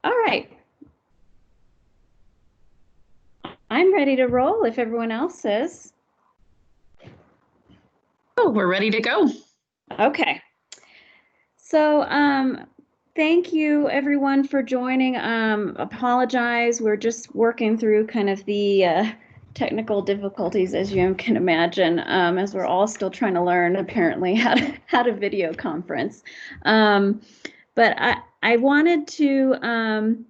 All right. I'm ready to roll if everyone else is. Oh, we're ready to go. Okay. So thank you everyone for joining. Apologize, we're just working through kind of the technical difficulties, as you can imagine, as we're all still trying to learn apparently how to video conference. But I wanted to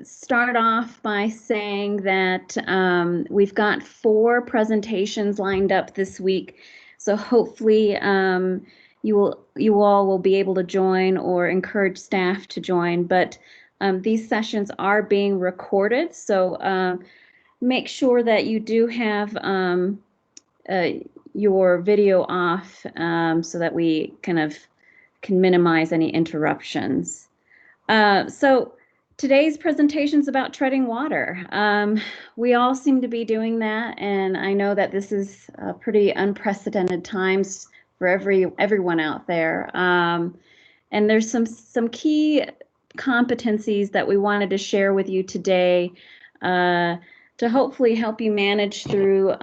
start off by saying that we've got 4 presentations lined up this week. So hopefully you all will be able to join or encourage staff to join. But these sessions are being recorded, so make sure that you do have your video off so that we kind of can minimize any interruptions. So today's presentation is about treading water. We all seem to be doing that, and I know that this is pretty unprecedented times for everyone out there. And there's some key competencies that we wanted to share with you today to hopefully help you manage through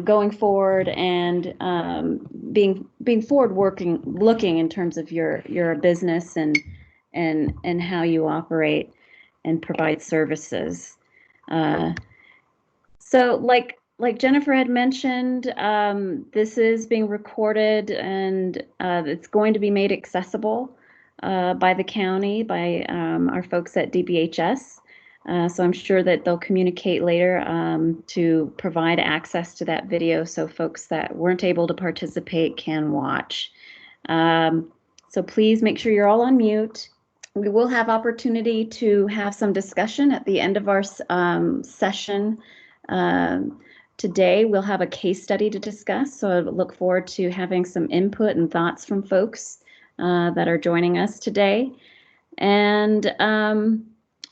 going forward and being forward looking in terms of your business and how you operate and provide services. So like Jennifer had mentioned, this is being recorded and it's going to be made accessible by the county, by our folks at DBHS. So I'm sure that they'll communicate later to provide access to that video so folks that weren't able to participate can watch. So please make sure you're all on mute. We will have opportunity to have some discussion at the end of our session. Today we'll have a case study to discuss, so I look forward to having some input and thoughts from folks that are joining us today. And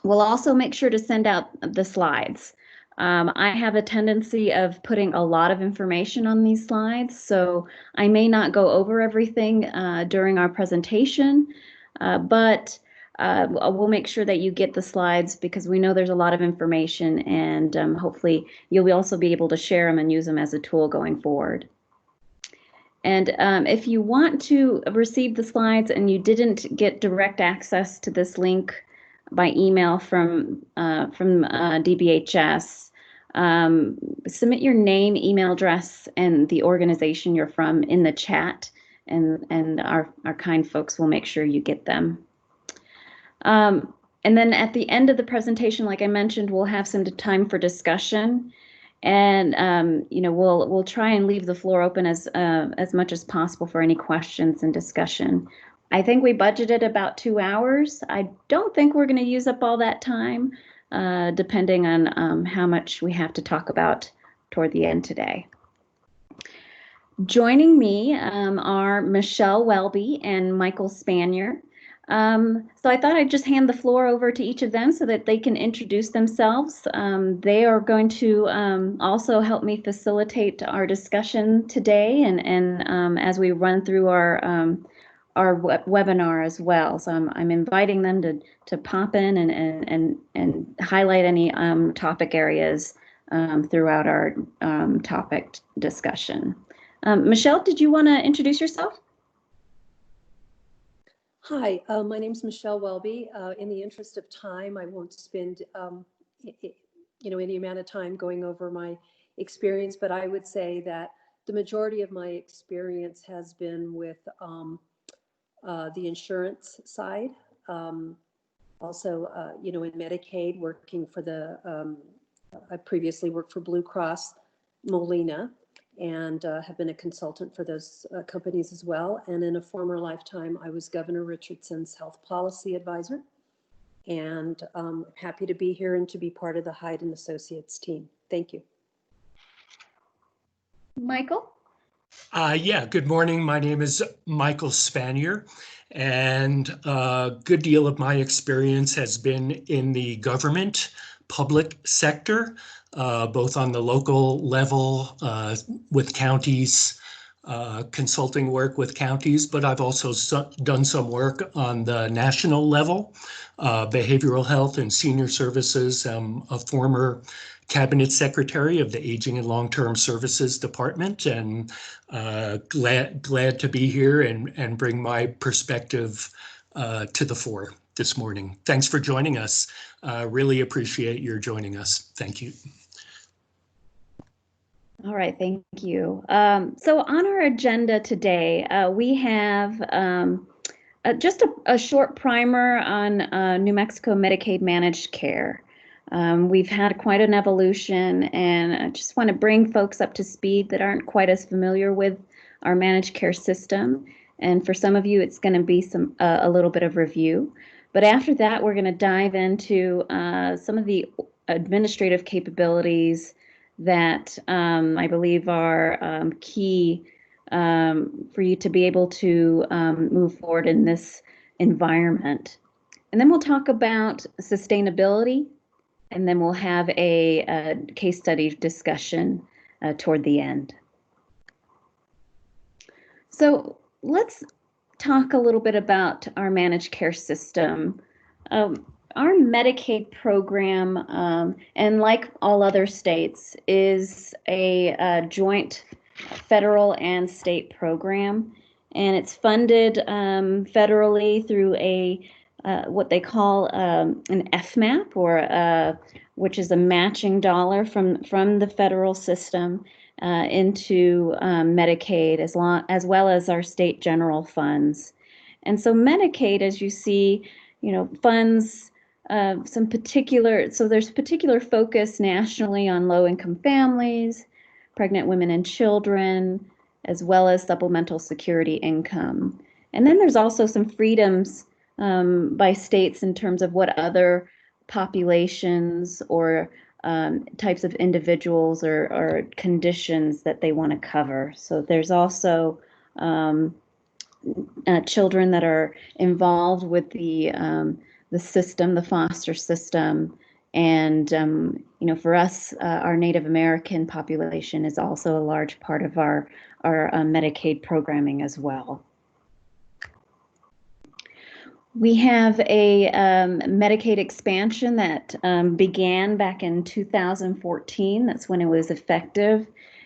we'll also make sure to send out the slides. I have a tendency of putting a lot of information on these slides, so I may not go over everything during our presentation, but we'll make sure that you get the slides because we know there's a lot of information, and hopefully you'll also be able to share them and use them as a tool going forward. And if you want to receive the slides and you didn't get direct access to this link by email from DBHS, submit your name, email address, and the organization you're from in the chat, and our kind folks will make sure you get them. And then at the end of the presentation, like I mentioned, we'll have some time for discussion, and we'll try and leave the floor open as much as possible for any questions and discussion. I think we budgeted about 2 hours. I don't think we're going to use up all that time, depending on how much we have to talk about toward the end today. Joining me are Michelle Welby and Michael Spanier. So I thought I'd just hand the floor over to each of them so that they can introduce themselves. They are going to also help me facilitate our discussion today and as we run through our webinar as well. So I'm inviting them to pop in and highlight any topic areas throughout our topic discussion. Michelle, did you want to introduce yourself? Hi, my name is Michelle Welby. In the interest of time, I won't spend any amount of time going over my experience, but I would say that the majority of my experience has been with the insurance side. Also, in Medicaid, working for I previously worked for Blue Cross Molina, and have been a consultant for those companies as well. And in a former lifetime, I was Governor Richardson's health policy advisor. And happy to be here and to be part of the Hyde and Associates team. Thank you. Michael? Yeah, good morning. My name is Michael Spanier, and a good deal of my experience has been in the government, public sector, both on the local level with counties, consulting work with counties, but I've also done some work on the national level, behavioral health and senior services. I'm a former cabinet secretary of the Aging and Long-Term Services Department, and glad to be here and bring my perspective to the fore this morning. Thanks for joining us. Really appreciate your joining us. Thank you. All right, thank you. So on our agenda today, we have just a short primer on New Mexico Medicaid managed care. We've had quite an evolution, and I just want to bring folks up to speed that aren't quite as familiar with our managed care system. And for some of you, it's going to be a little bit of review. But after that, we're going to dive into some of the administrative capabilities that I believe are key for you to be able to move forward in this environment. And then we'll talk about sustainability, and then we'll have a case study discussion toward the end. So let's talk a little bit about our managed care system. Our Medicaid program, and like all other states, is a joint federal and state program, and it's funded federally through a what they call an FMAP, or which is a matching dollar from the federal system into Medicaid, as well as our state general funds. And so Medicaid, as you see, funds some particular, so there's particular focus nationally on low-income families, pregnant women and children, as well as supplemental security income. And then there's also some freedoms by states in terms of what other populations or types of individuals or conditions that they want to cover. So there's also children that are involved with the system, the foster system. And, for us, our Native American population is also a large part of our Medicaid programming as well. We have a Medicaid expansion that began back in 2014. That's when it was effective.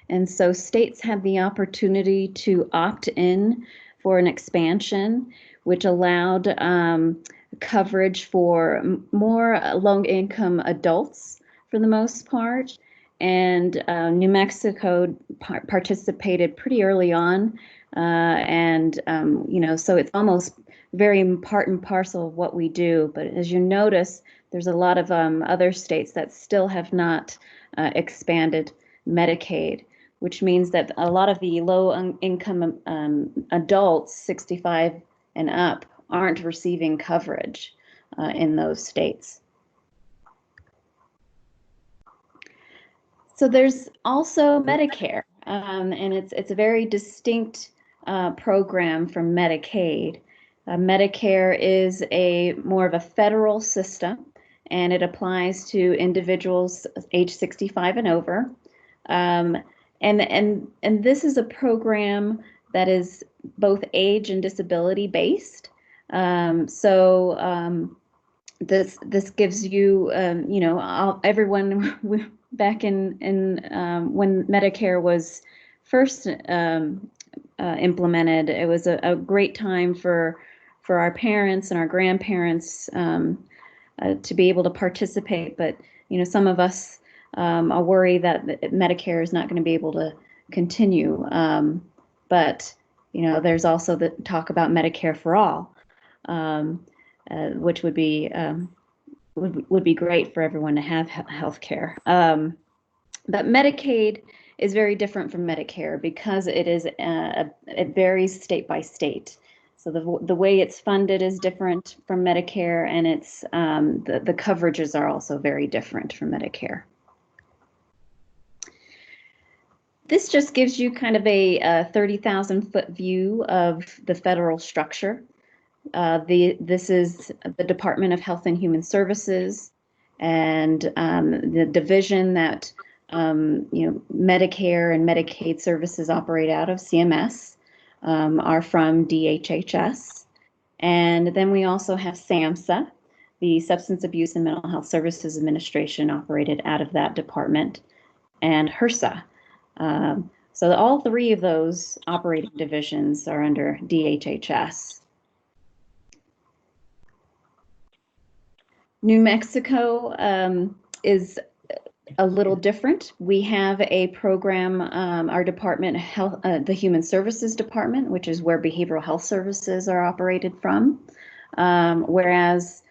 And so states have the opportunity to opt in for an expansion, which allowed coverage for more low-income adults for the most part. And New Mexico participated pretty early on. So it's almost very part and parcel of what we do. But as you notice, there's a lot of other states that still have not expanded Medicaid, which means that a lot of the low-income adults, 65 and up, aren't receiving coverage in those states. So there's also Medicare, and it's a very distinct program from Medicaid. Medicare is more of a federal system, and it applies to individuals age 65 and over. And this is a program that is both age and disability based. This gives you, everyone back in when Medicare was first implemented, it was a great time for our parents and our grandparents to be able to participate. But some of us are worried that Medicare is not going to be able to continue. But there's also the talk about Medicare for all, which would be great for everyone to have health care. But Medicaid is very different from Medicare because it varies state by state. So the way it's funded is different from Medicare, and it's the coverages are also very different from Medicare. This just gives you kind of a 30,000-foot view of the federal structure. This is the Department of Health and Human Services, and the division that Medicare and Medicaid services operate out of CMS, are from DHHS. And then we also have SAMHSA, the Substance Abuse and Mental Health Services Administration, operated out of that department, and HRSA. So all three of those operating divisions are under DHHS. New Mexico is a little different. We have a program, our department, health, the Human Services Department, which is where behavioral health services are operated from, whereas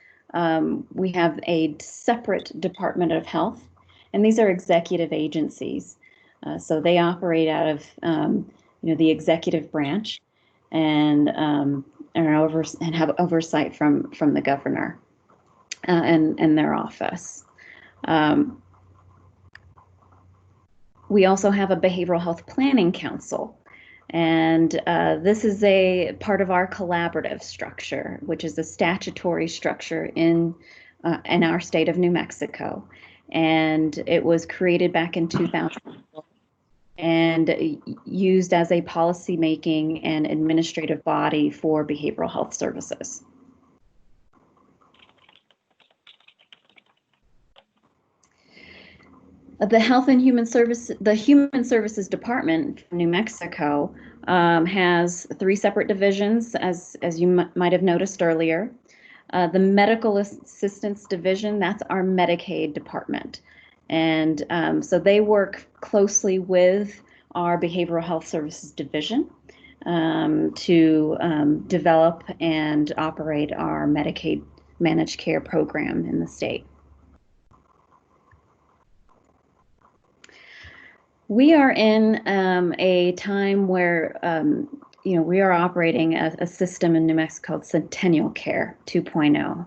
we have a separate Department of Health, and these are executive agencies. So they operate out of the executive branch, and have oversight from the governor and their office. We also have a Behavioral Health Planning Council, and this is a part of our collaborative structure, which is a statutory structure in our state of New Mexico. And it was created back in 2000 and used as a policymaking and administrative body for behavioral health services. The Human Services Department from New Mexico has three separate divisions, as you might have noticed earlier. The Medical Assistance Division, that's our Medicaid department. And so they work closely with our Behavioral Health Services Division to develop and operate our Medicaid managed care program in the state. We are in a time where we are operating a system in New Mexico called Centennial Care 2.0.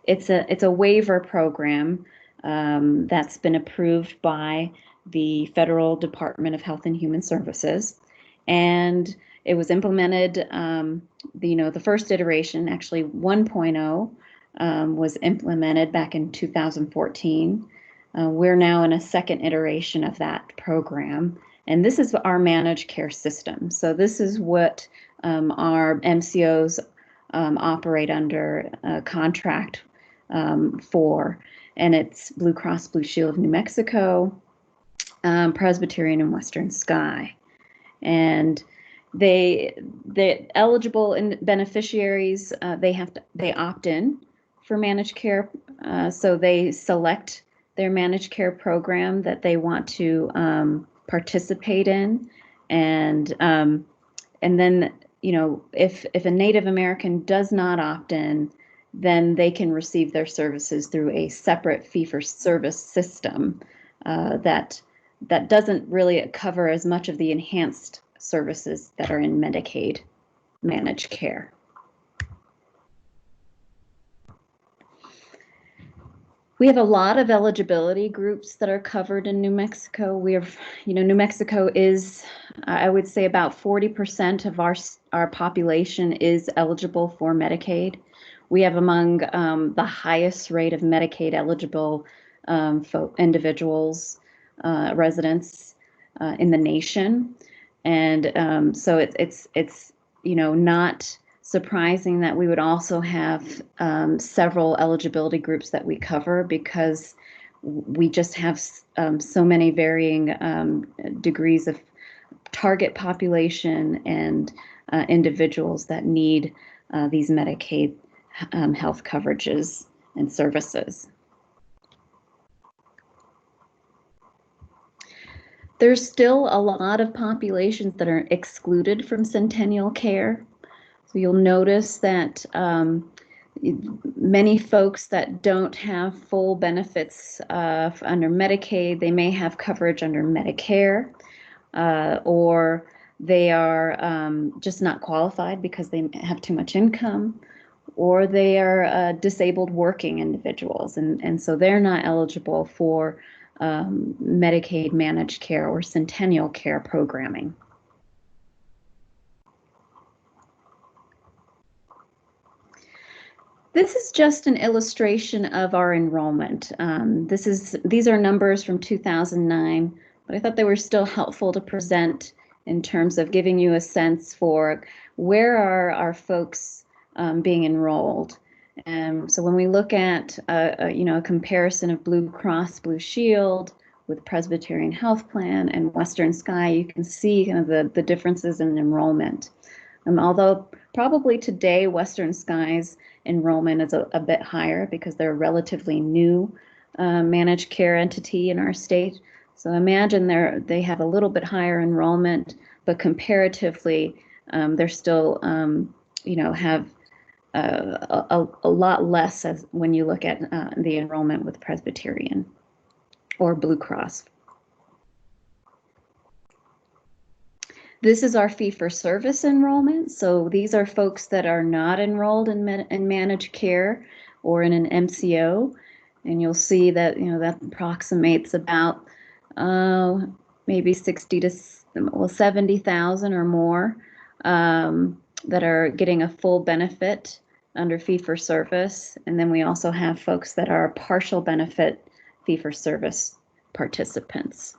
It's a waiver program that's been approved by the Federal Department of Health and Human Services, and it was implemented. The first iteration, actually 1.0, was implemented back in 2014. We're now in a second iteration of that program, and this is our managed care system. So this is what our MCOs operate under a contract for, and it's Blue Cross Blue Shield of New Mexico, Presbyterian and Western Sky. And the eligible beneficiaries, they opt in for managed care, so they select their managed care program that they want to participate in, and then if a Native American does not opt in, then they can receive their services through a separate fee-for-service system that doesn't really cover as much of the enhanced services that are in Medicaid managed care. We have a lot of eligibility groups that are covered in New Mexico. New Mexico is, I would say, about 40% of our population is eligible for Medicaid. We have among the highest rate of Medicaid eligible individuals, residents in the nation, and so it's not surprising that we would also have several eligibility groups that we cover, because we just have so many varying degrees of target population and individuals that need these Medicaid health coverages and services. There's still a lot of populations that are excluded from Centennial Care. So you'll notice that many folks that don't have full benefits under Medicaid, they may have coverage under Medicare, or they are just not qualified because they have too much income, or they are disabled working individuals, and so they're not eligible for Medicaid managed care or Centennial Care programming. This is just an illustration of our enrollment. These are numbers from 2009, but I thought they were still helpful to present in terms of giving you a sense for where are our folks being enrolled. So when we look at a comparison of Blue Cross Blue Shield with Presbyterian Health Plan and Western Sky, you can see kind of the differences in enrollment. Although probably today Western Sky's enrollment is a bit higher because they're a relatively new managed care entity in our state. So imagine they have a little bit higher enrollment, but comparatively they're still have a lot less as when you look at the enrollment with Presbyterian or Blue Cross. This is our fee-for-service enrollment. So these are folks that are not enrolled in managed care or in an MCO. And you'll see that, that approximates about maybe 60 to 70,000 or more that are getting a full benefit under fee-for-service. And then we also have folks that are partial benefit fee-for-service participants.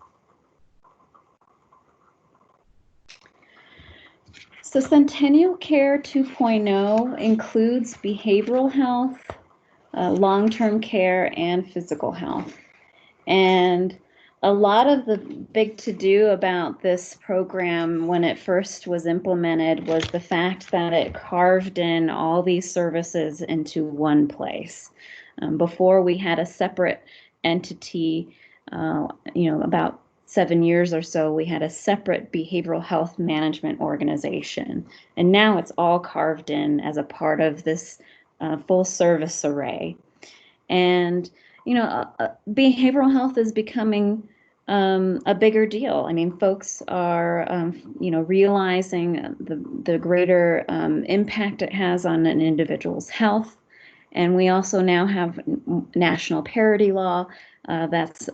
So Centennial Care 2.0 includes behavioral health, long-term care, and physical health. And a lot of the big to-do about this program when it first was implemented was the fact that it carved in all these services into one place. Before we had a separate entity, about 7 years or so, we had a separate behavioral health management organization. And now it's all carved in as a part of this full service array. And, behavioral health is becoming a bigger deal. I mean, folks are, realizing the greater impact it has on an individual's health. And we also now have national parity law that's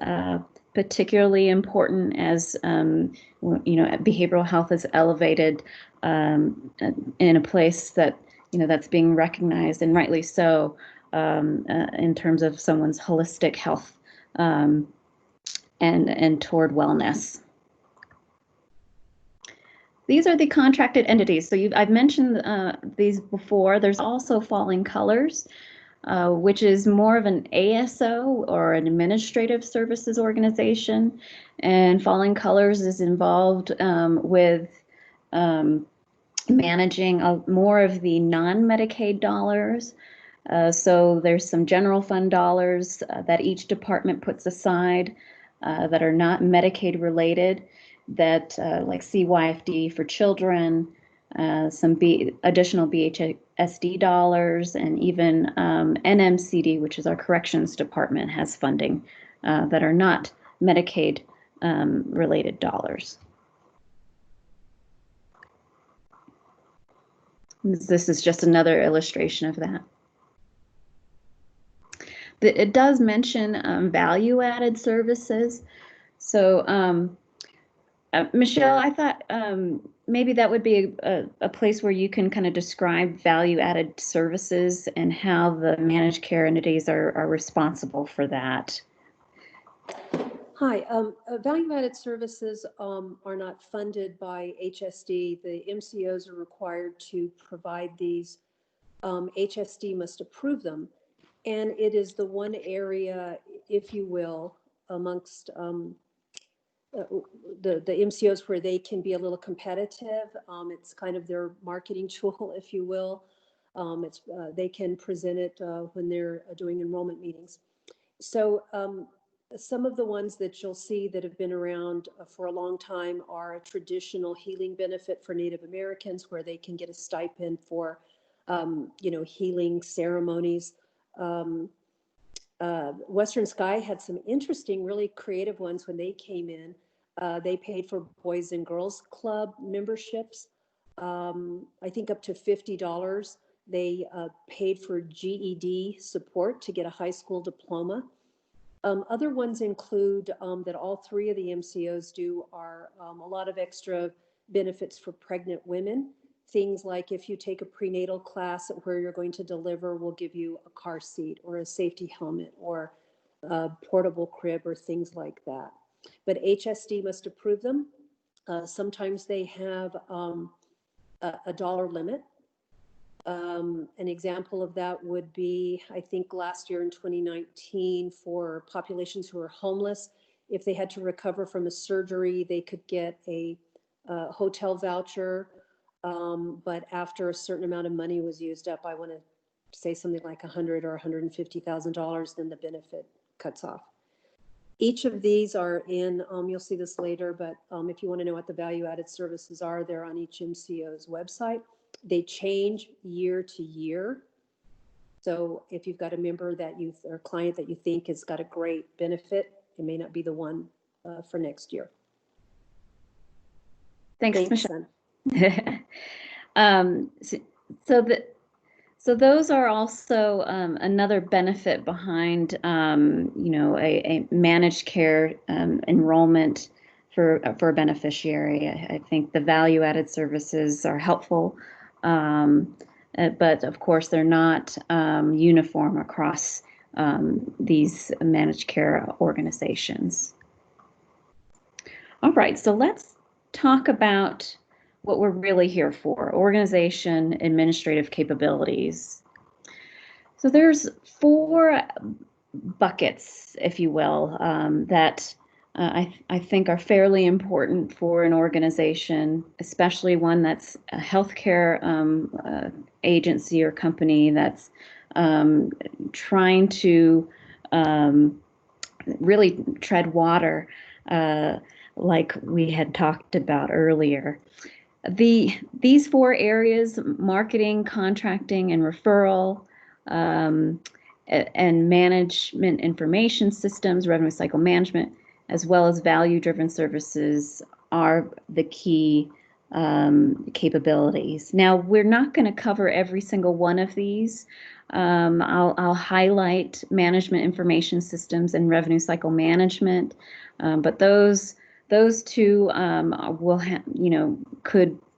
particularly important as behavioral health is elevated in a place that that's being recognized, and rightly so, in terms of someone's holistic health and toward wellness. These are the contracted entities. So I've mentioned these before. There's also Falling Colors, which is more of an ASO or an administrative services organization. And Falling Colors is involved with managing more of the non-Medicaid dollars. So there's some general fund dollars that each department puts aside that are not Medicaid related, that like CYFD for children, some additional BHSD dollars, and even NMCD, which is our corrections department, has funding that are not Medicaid related dollars. This is just another illustration of that. It does mention value-added services. So Michelle, I thought maybe that would be a place where you can kind of describe value-added services and how the managed care entities are responsible for that. Hi, value-added services are not funded by HSD. The MCOs are required to provide these. HSD must approve them. And it is the one area, if you will, amongst the MCOs where they can be a little competitive. It's kind of their marketing tool, if you will. They can present it when they're doing enrollment meetings. So some of the ones that you'll see that have been around for a long time are a traditional healing benefit for Native Americans, where they can get a stipend for, healing ceremonies. Western Sky had some interesting, really creative ones when they came in. They paid for Boys and Girls Club memberships, I think up to $50. They paid for GED support to get a high school diploma. Other ones include that all three of the MCOs do are a lot of extra benefits for pregnant women. things like if you take a prenatal class where you're going to deliver, we'll give you a car seat or a safety helmet or a portable crib or things like that. But HSD must approve them. Sometimes they have a dollar limit. An example of that would be, I think last year in 2019, for populations who are homeless, if they had to recover from a surgery, they could get a hotel voucher. But after a certain amount of money was used up, I want to say something like $100,000 or $150,000, then the benefit cuts off. Each of these are in, you'll see this later, but if you want to know what the value-added services are, they're on each MCO's website. They change year to year. So if you've got a member that you, or client that you think has got a great benefit, it may not be the one for next year. Thanks, Michelle. So those are also another benefit behind, you know, a managed care enrollment for a beneficiary. I think the value-added services are helpful, but of course they're not uniform across these managed care organizations. All right, so let's talk about what we're really here for: organization, administrative capabilities. So there's 4 buckets, if you will, that I think are fairly important for an organization, especially one that's a healthcare agency or company that's trying to really tread water, like we had talked about earlier. These 4 areas: marketing, contracting, and referral, and management information systems, revenue cycle management, as well as value-driven services, are the key capabilities. Now, we're not going to cover every single one of these. I'll highlight management information systems and revenue cycle management, but those 2 will have, you know,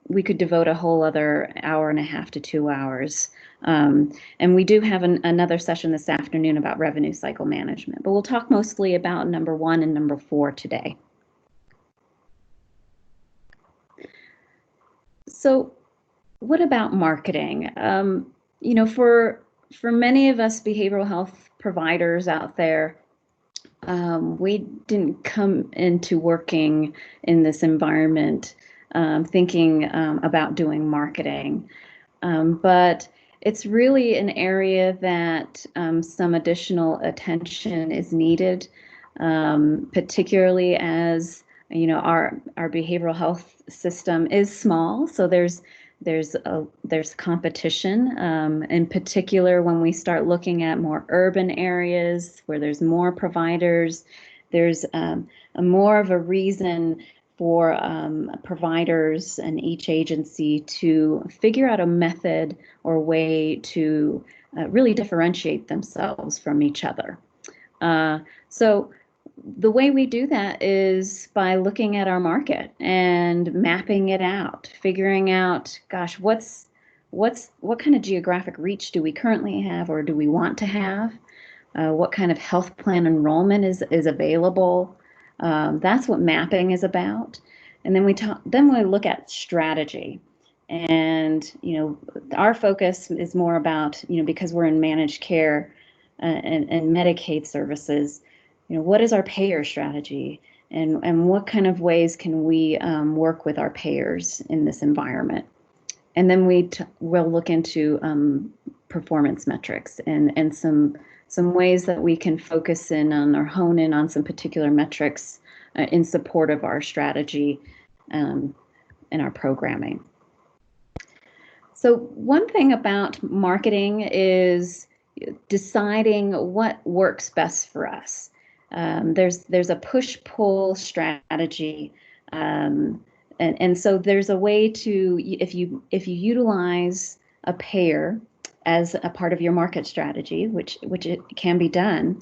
we could devote a whole other hour and a half to 2 hours. And we do have another session this afternoon about revenue cycle management, but we'll talk mostly about number 1 and number 4 today. So what about marketing? You know, for many of us behavioral health providers out there, we didn't come into working in this environment thinking about doing marketing, but it's really an area that some additional attention is needed, particularly as, you know, our behavioral health system is small, so there's competition, in particular when we start looking at more urban areas where there's more providers. There's more of a reason for providers and each agency to figure out a method or way to really differentiate themselves from each other. So the way we do that is by looking at our market and mapping it out, figuring out, gosh, what kind of geographic reach do we currently have or do we want to have? What kind of health plan enrollment is available? That's what mapping is about. And then we look at strategy. And, you know, our focus is more about, you know, because we're in managed care and Medicaid services, you know, what is our payer strategy, and what kind of ways can we work with our payers in this environment? And then we'll look into performance metrics and some ways that we can focus in on or hone in on some particular metrics in support of our strategy and our programming. So one thing about marketing is deciding what works best for us. There's a push-pull strategy, and so there's a way to, if you utilize a payer as a part of your market strategy, which it can be done,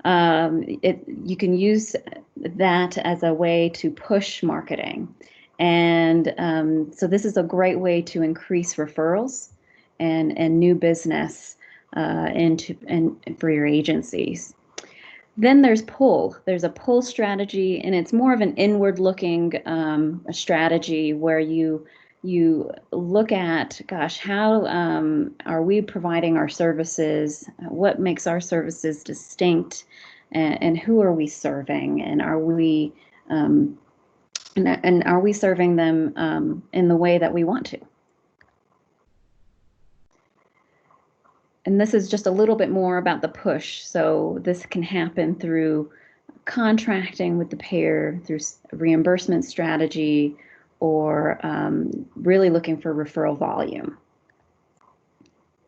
you can use that as a way to push marketing. And so this is a great way to increase referrals and new business for your agencies. Then there's pull. There's a pull strategy, and it's more of an inward-looking strategy where you look at, gosh, how are we providing our services? What makes our services distinct, and who are we serving? And are we are we serving them in the way that we want to? And this is just a little bit more about the push. So this can happen through contracting with the payer, through reimbursement strategy, or really looking for referral volume.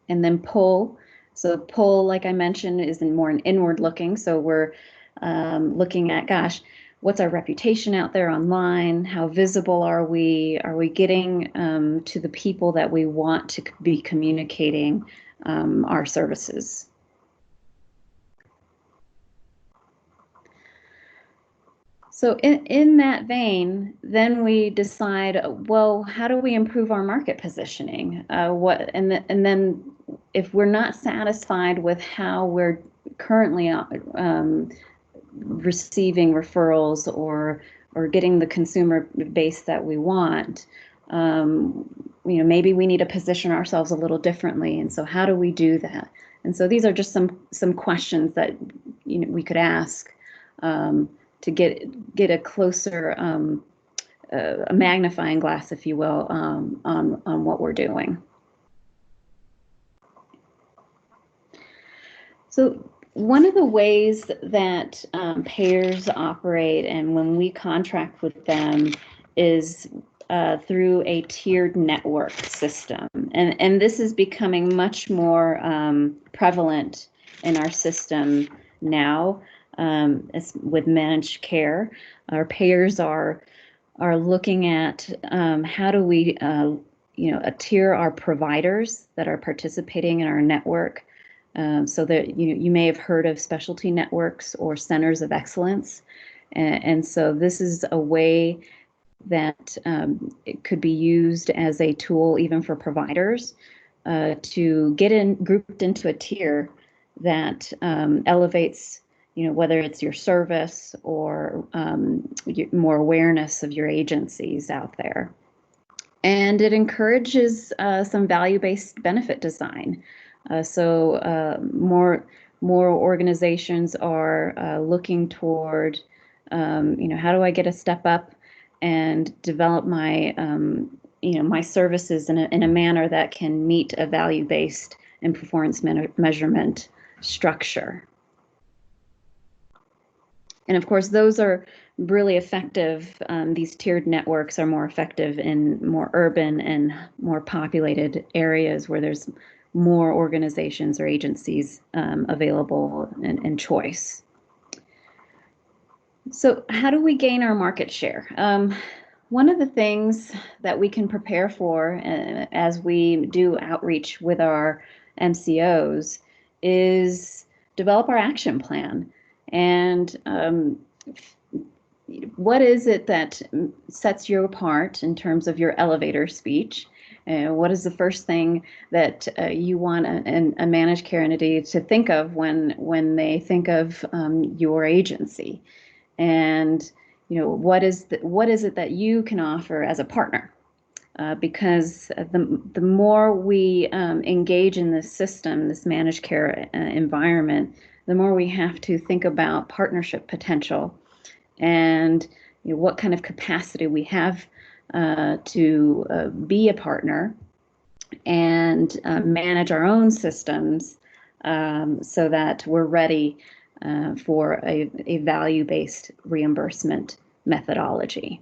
And then pull. So pull, like I mentioned, is more an inward looking. So we're looking at, gosh, what's our reputation out there online? How visible are we? Are we getting to the people that we want to be communicating our services? So in that vein, then we decide, well, how do we improve our market positioning? And then if we're not satisfied with how we're currently receiving referrals or getting the consumer base that we want, maybe we need to position ourselves a little differently. And so how do we do that? And so these are just some questions that we could ask to get a closer a magnifying glass, if you will, on what we're doing. So one of the ways that payers operate, and when we contract with them, is through a tiered network system. And this is becoming much more prevalent in our system now. With managed care, our payers are looking at how do we tier our providers that are participating in our network, so that you may have heard of specialty networks or centers of excellence, and so this is a way that it could be used as a tool even for providers to get grouped into a tier that elevates, whether it's your service or more awareness of your agencies out there. And it encourages some value-based benefit design. So more organizations are looking toward, how do I get a step up and develop my, my services in a manner that can meet a value-based and performance measurement structure. And of course, those are really effective. These tiered networks are more effective in more urban and more populated areas where there's more organizations or agencies available and choice. So how do we gain our market share? One of the things that we can prepare for as we do outreach with our MCOs is develop our action plan. And what is it that sets you apart in terms of your elevator speech? What is the first thing that you want a managed care entity to think of when they think of your agency? And what is it that you can offer as a partner? Because the more we engage in this system, this managed care environment, the more we have to think about partnership potential and what kind of capacity we have to be a partner and manage our own systems so that we're ready for a value-based reimbursement methodology.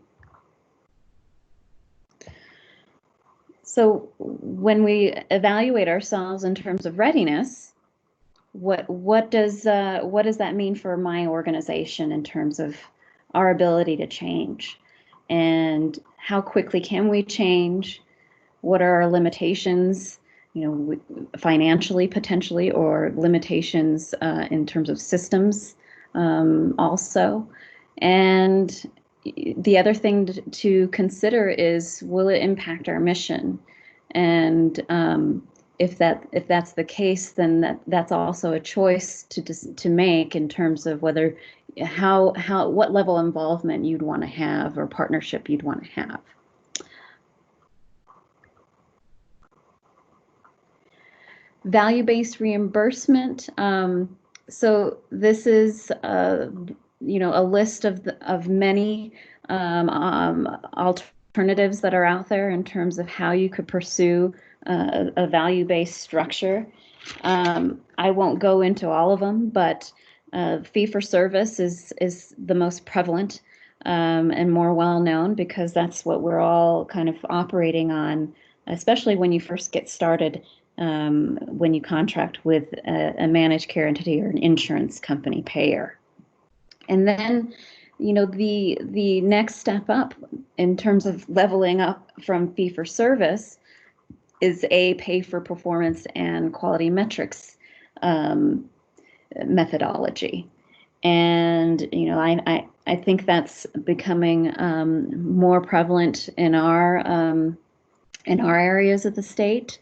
So when we evaluate ourselves in terms of readiness, what does that mean for my organization in terms of our ability to change? And how quickly can we change? What are our limitations, financially potentially, or limitations in terms of systems also? And the other thing to consider is, will it impact our mission? And if that's the case, then that's also a choice to make in terms of whether what level of involvement you'd want to have or partnership you'd want to have. Value-based reimbursement. So this is a list of many alternatives that are out there in terms of how you could pursue a value-based structure. I won't go into all of them, but fee-for-service is the most prevalent and more well-known, because that's what we're all kind of operating on, especially when you first get started, when you contract with a managed care entity or an insurance company payer. And then, the next step up in terms of leveling up from fee-for-service is a pay-for-performance and quality metrics methodology. And I think that's becoming more prevalent in our areas of the state.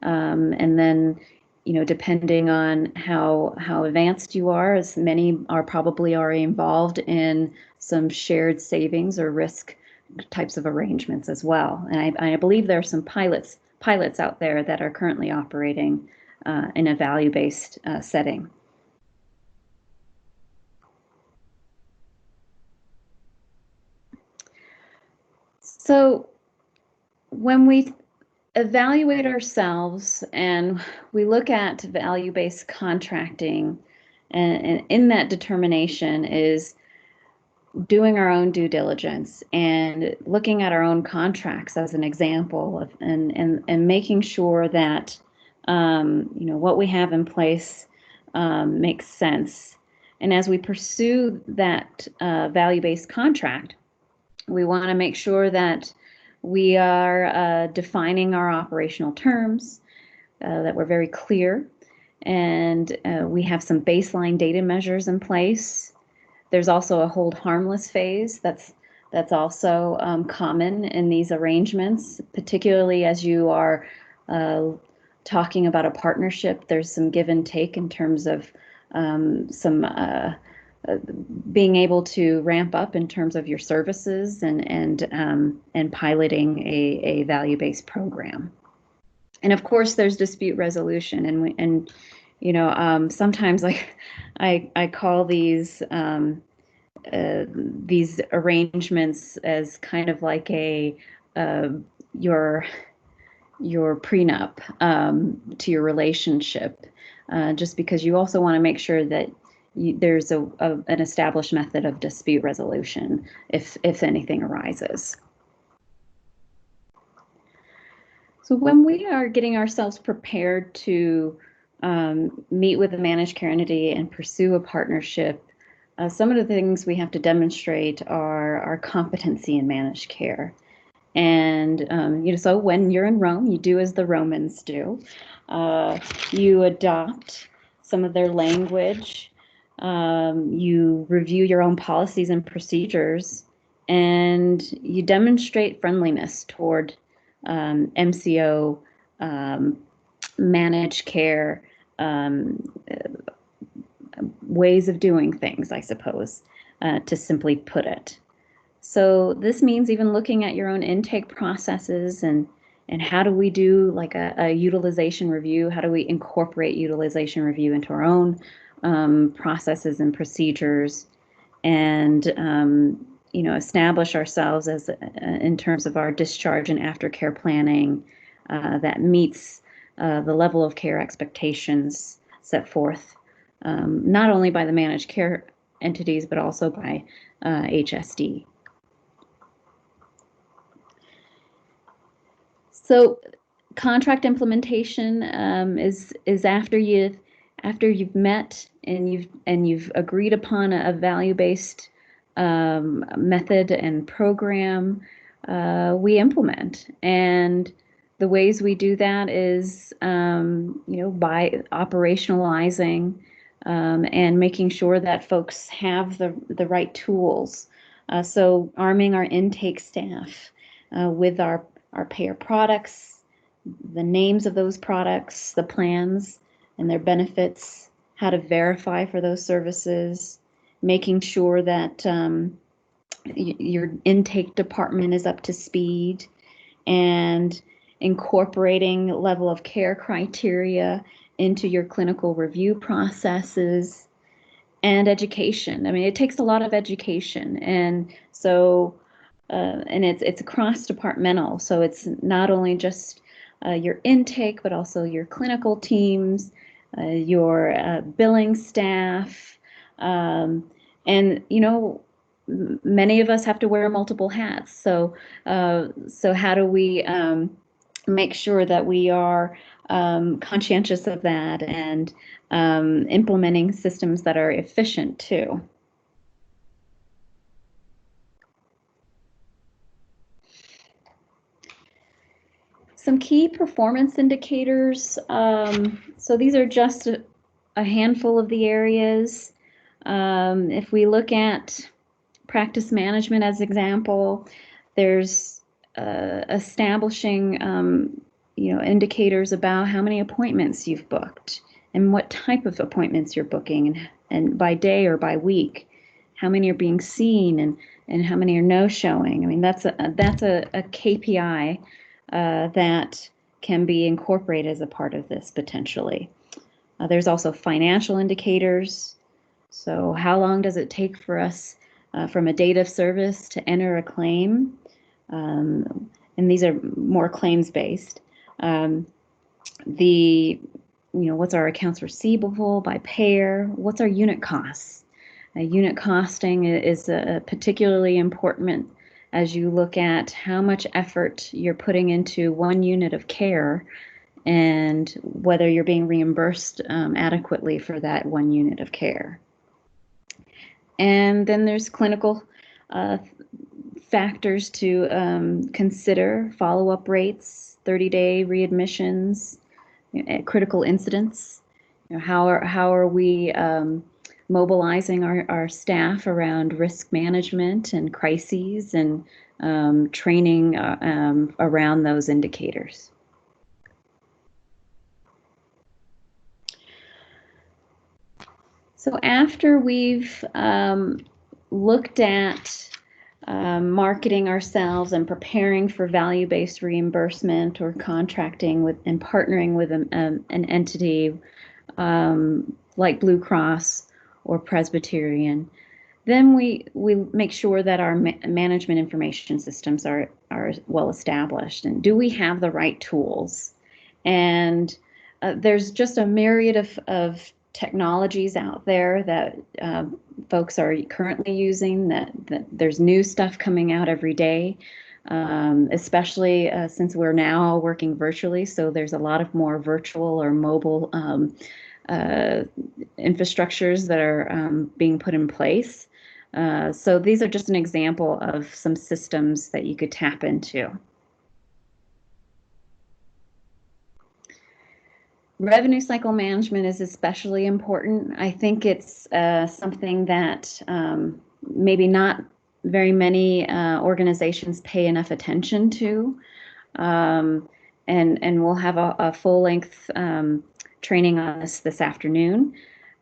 And then, depending on how advanced you are, as many are probably already involved in some shared savings or risk types of arrangements as well. And I believe there are some pilots out there that are currently operating in a value-based setting. So when we evaluate ourselves and we look at value-based contracting, and in that determination is doing our own due diligence and looking at our own contracts as an example of, and making sure that what we have in place makes sense. And as we pursue that value-based contract, we want to make sure that we are defining our operational terms, that we're very clear, and we have some baseline data measures in place. There's also a hold harmless phase that's also common in these arrangements, particularly as you are talking about a partnership. There's some give and take in terms of some being able to ramp up in terms of your services and piloting a value-based program. And of course, there's dispute resolution, and sometimes I call these arrangements as kind of like your prenup to your relationship, just because you also want to make sure that there's an established method of dispute resolution if anything arises. So when we are getting ourselves prepared to meet with a managed care entity and pursue a partnership, some of the things we have to demonstrate are our competency in managed care. And so when you're in Rome, you do as the Romans do. You adopt some of their language. You review your own policies and procedures, and you demonstrate friendliness toward MCO, managed care, ways of doing things, I suppose, to simply put it. So this means even looking at your own intake processes and how do we do like a utilization review? How do we incorporate utilization review into our own processes and procedures, and establish ourselves as in terms of our discharge and aftercare planning that meets the level of care expectations set forth not only by the managed care entities but also by HSD. So contract implementation is after you've met and you've agreed upon a value-based method and program, we implement. And the ways we do that is by operationalizing and making sure that folks have the right tools So arming our intake staff with our payer products, the names of those products, the plans and their benefits, how to verify for those services, making sure that your intake department is up to speed, and incorporating level of care criteria into your clinical review processes, and education. I mean, it takes a lot of education, and so and it's cross departmental. So it's not only just your intake, but also your clinical teams, your billing staff, and many of us have to wear multiple hats. So how do we make sure that we are conscientious of that, and implementing systems that are efficient too? Some key performance indicators. So these are just a handful of the areas. If we look at practice management as example, there's establishing indicators about how many appointments you've booked and what type of appointments you're booking, and by day or by week, how many are being seen, and how many are no showing. I mean, that's a KPI that can be incorporated as a part of this potentially. There's also financial indicators. So how long does it take for us from a date of service to enter a claim? And these are more claims based. What's our accounts receivable by payer? What's our unit costs? Unit costing is particularly important as you look at how much effort you're putting into one unit of care, and whether you're being reimbursed adequately for that one unit of care. And then there's clinical factors to consider: follow-up rates, 30-day readmissions, critical incidents. How are we mobilizing our staff around risk management and crises, and training around those indicators. So after we've looked at marketing ourselves and preparing for value-based reimbursement, or contracting with and partnering with an entity like Blue Cross or Presbyterian, then we make sure that our management information systems are well established, and do we have the right tools? And there's just a myriad of technologies out there that folks are currently using, that there's new stuff coming out every day, especially since we're now all working virtually. So there's a lot of more virtual or mobile infrastructures that are being put in place. So these are just an example of some systems that you could tap into. Revenue cycle management is especially important. I think it's something that maybe not very many organizations pay enough attention to. And we'll have a full-length training on this afternoon.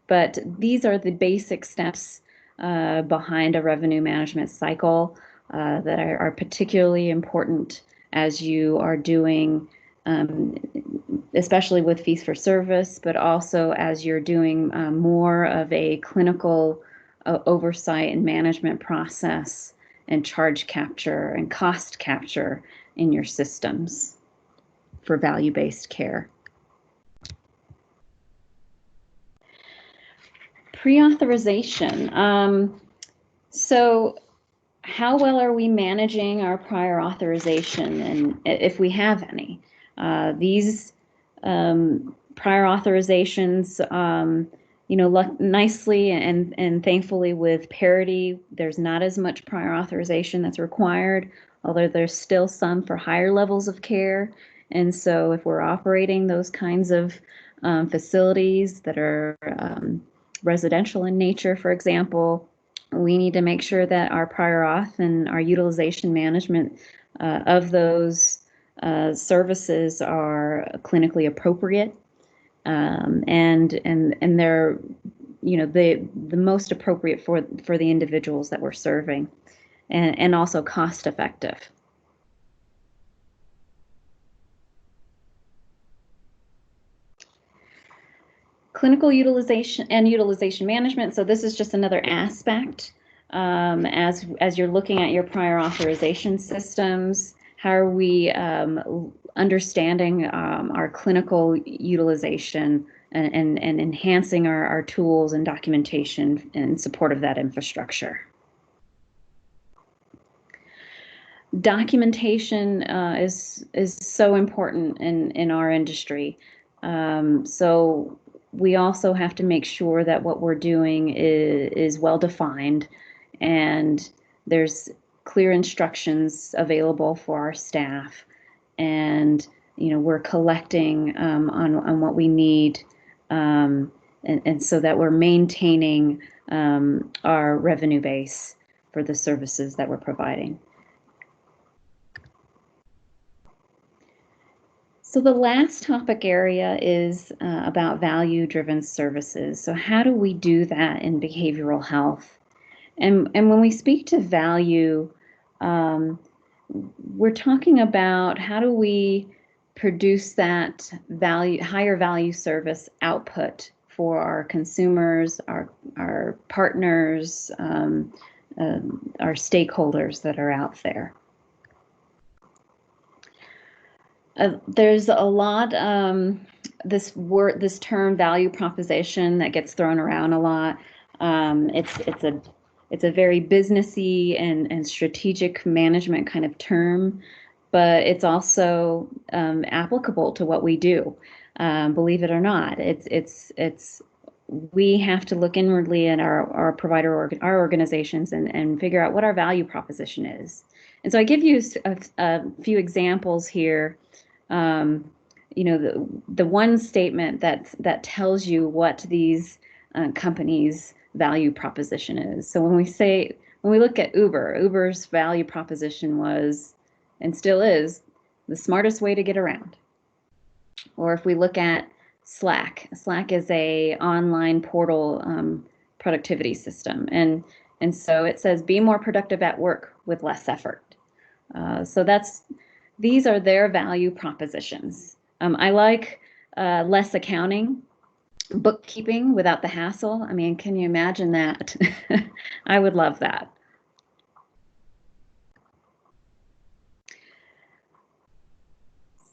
But these are the basic steps behind a revenue management cycle that are particularly important as you are doing, especially with fees for service, but also as you're doing more of a clinical oversight and management process, and charge capture and cost capture in your systems for value-based care. Pre-authorization. So how well are we managing our prior authorization, and if we have any? These prior authorizations, nicely and thankfully with parity, there's not as much prior authorization that's required, although there's still some for higher levels of care. And so if we're operating those kinds of facilities that are residential in nature, for example, We need to make sure that our prior auth and our utilization management of those services are clinically appropriate, and they're, you know, the most appropriate for the individuals that we're serving, and also cost effective. Clinical utilization and utilization management. So this is just another aspect as you're looking at your prior authorization systems. How are we understanding our clinical utilization and enhancing our tools and documentation in support of that infrastructure? Documentation is so important in our industry. So we also have to make sure that what we're doing is well defined, and there's clear instructions available for our staff, and we're collecting on what we need, and so that we're maintaining our revenue base for the services that we're providing. So the last topic area is about value-driven services. So how do we do that in behavioral health? And when we speak to value, we're talking about how do we produce that value, higher value service output for our consumers, our partners, our stakeholders that are out there. There's a lot this term value proposition that gets thrown around a lot. It's a very businessy and strategic management kind of term, but it's also applicable to what we do. Believe it or not, we have to look inwardly at our provider our organizations and figure out what our value proposition is. And so I give you a few examples here. The one statement that tells you what these companies' value proposition is. So when we look at Uber's value proposition was, and still is, the smartest way to get around. Or if we look at Slack is a online portal productivity system, and so it says be more productive at work with less effort. So these are their value propositions. I like less accounting, bookkeeping without the hassle. I mean, can you imagine that? I would love that.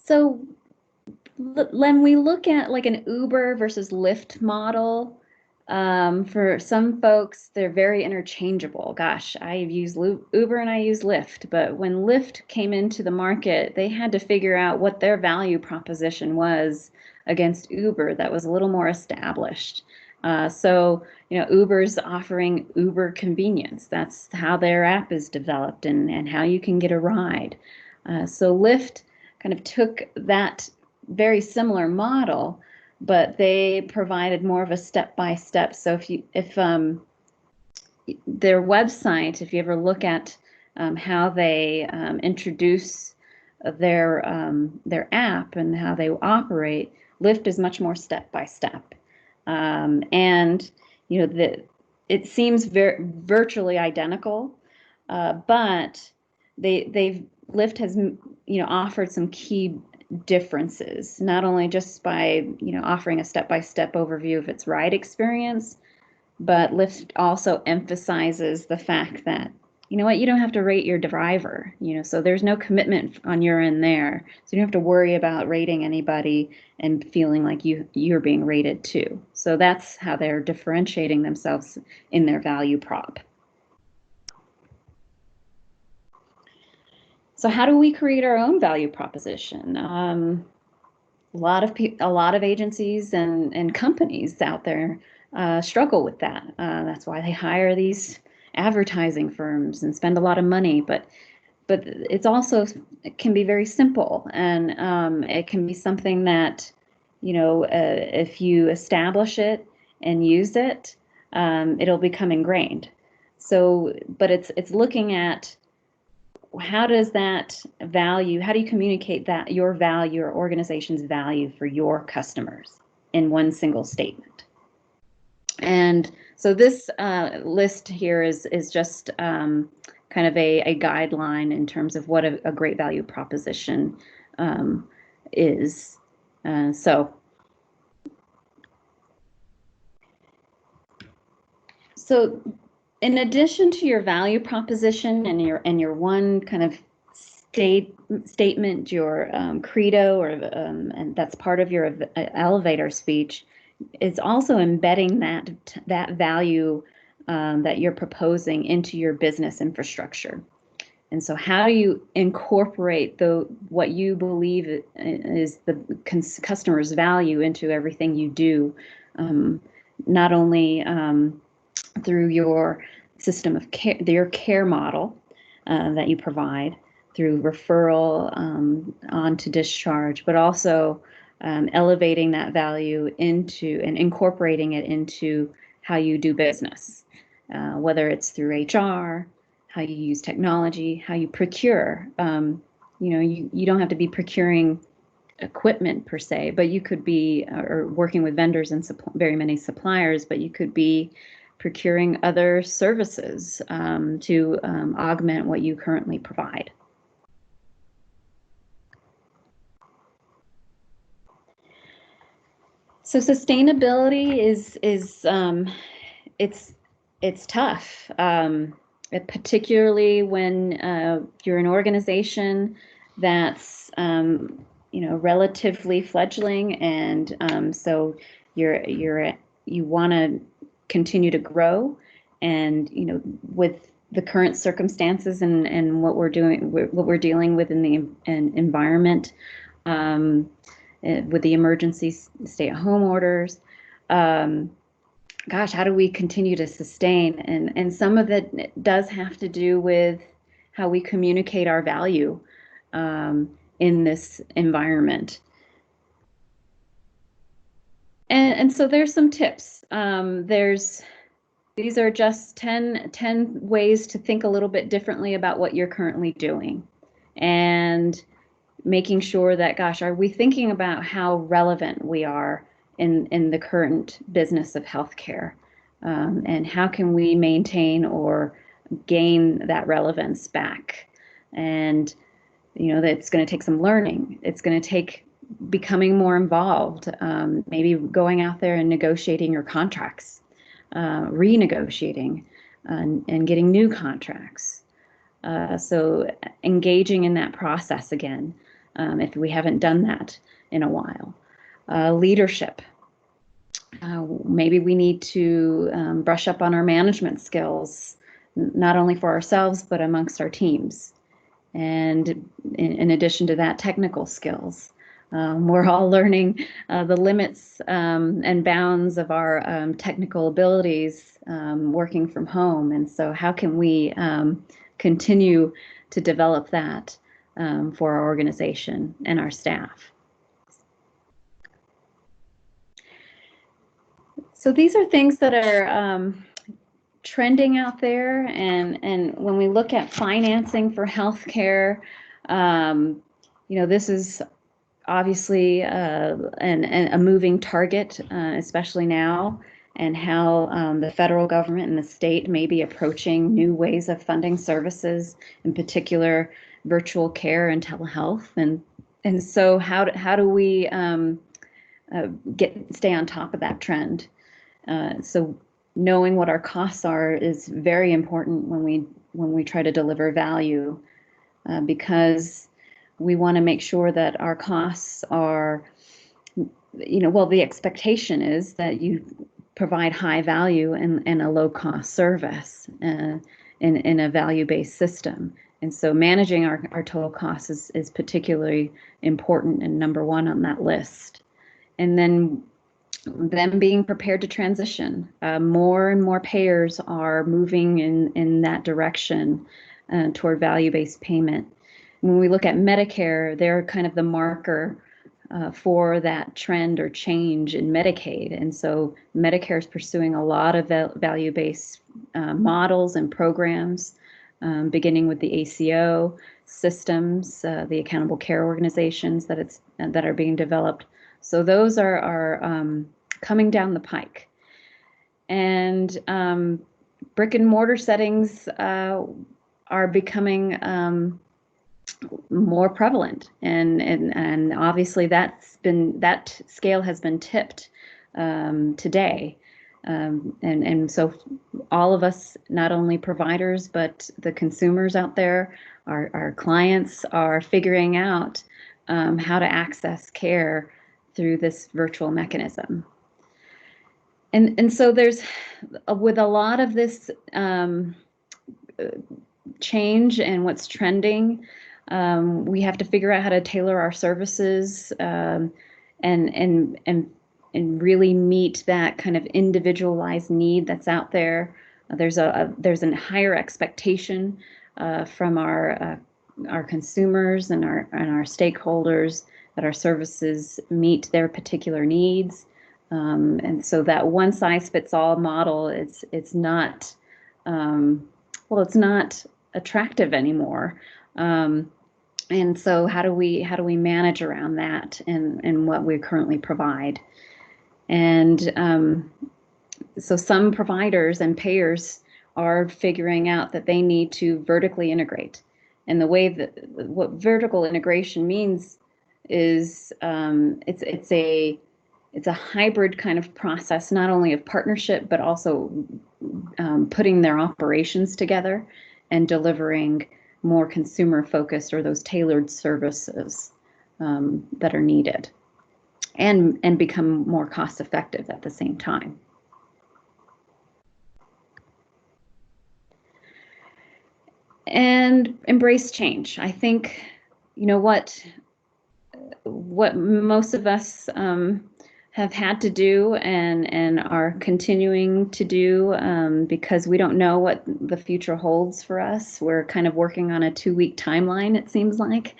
So when we look at like an Uber versus Lyft model, for some folks, they're very interchangeable. Gosh, I use Uber and I use Lyft, but when Lyft came into the market, they had to figure out what their value proposition was against Uber that was a little more established. So Uber's offering Uber convenience. That's how their app is developed and how you can get a ride. So Lyft kind of took that very similar model, but they provided more of a step-by-step. So if their website, if you ever look at how they introduce their app and how they operate, Lyft is much more step-by-step, and it seems virtually identical, but Lyft has offered some key differences, not only just by offering a step-by-step overview of its ride experience, but Lyft also emphasizes the fact that you don't have to rate your driver, so there's no commitment on your end there, so you don't have to worry about rating anybody and feeling like you're being rated too. So that's how they're differentiating themselves in their value prop. So how do we create our own value proposition? A lot of agencies and companies out there struggle with that. That's why they hire these advertising firms and spend a lot of money. But it can be very simple, and it can be something that if you establish it and use it, it'll become ingrained. So, but it's looking at how does that value, how do you communicate that your value, your organization's value for your customers in one single statement? And so this list here is just kind of a guideline in terms of what a great value proposition is. So in addition to your value proposition and your one kind of statement, your credo, or and that's part of your elevator speech, it's also embedding that value that you're proposing into your business infrastructure. And so how do you incorporate what you believe is the customer's value into everything you do, not only through your system of care, your care model that you provide through referral on to discharge, but also elevating that value into and incorporating it into how you do business, whether it's through HR, how you use technology, how you procure. You don't have to be procuring equipment per se, but you could be or working with vendors and very many suppliers, but you could be procuring other services to augment what you currently provide. So sustainability is it's tough, particularly when you're an organization that's relatively fledgling, and so you want to continue to grow, and with the current circumstances and what we're dealing with in the environment, with the emergency stay-at-home orders, gosh, how do we continue to sustain? And some of it does have to do with how we communicate our value in this environment. And so there's some tips. These are just 10 ways to think a little bit differently about what you're currently doing, and making sure that, gosh, are we thinking about how relevant we are in the current business of healthcare, and how can we maintain or gain that relevance back? And that's going to take some learning. It's going to take becoming more involved, maybe going out there and negotiating your contracts, renegotiating, and getting new contracts. So engaging in that process again, if we haven't done that in a while. Leadership. Maybe we need to brush up on our management skills, not only for ourselves, but amongst our teams. And in addition to that, technical skills. We're all learning the limits and bounds of our technical abilities working from home. And so how can we continue to develop that for our organization and our staff? So these are things that are trending out there, and when we look at financing for healthcare, this is obviously a moving target, especially now, and how the federal government and the state may be approaching new ways of funding services, in particular virtual care and telehealth, and so how do we stay on top of that trend? So knowing what our costs are is very important when we try to deliver value, because we want to make sure that our costs are, the expectation is that you provide high value and a low cost service in a value-based system. And so managing our total costs is particularly important and number one on that list. And then them being prepared to transition. More and more payers are moving in that direction toward value-based payment. When we look at Medicare, they're kind of the marker for that trend or change in Medicaid. And so Medicare is pursuing a lot of value-based models and programs, beginning with the ACO systems, the accountable care organizations that are being developed. So those are coming down the pike. And brick and mortar settings are becoming more prevalent, and obviously that scale has been tipped today, and so all of us, not only providers but the consumers out there, our clients, are figuring out how to access care through this virtual mechanism. And so there's, with a lot of this change and what's trending, we have to figure out how to tailor our services and really meet that kind of individualized need that's out there. There's a higher expectation from our consumers and our stakeholders that our services meet their particular needs. And so that one size fits all model, it's not it's not attractive anymore. And so how do we manage around that and what we currently provide? And so some providers and payers are figuring out that they need to vertically integrate. And the way that what vertical integration means is it's a hybrid kind of process, not only of partnership, but also putting their operations together and delivering more consumer-focused or those tailored services that are needed, and become more cost-effective at the same time. And embrace change. I think, you know, what most of us have had to do and are continuing to do, because we don't know what the future holds for us. We're kind of working on a 2-week timeline, it seems like.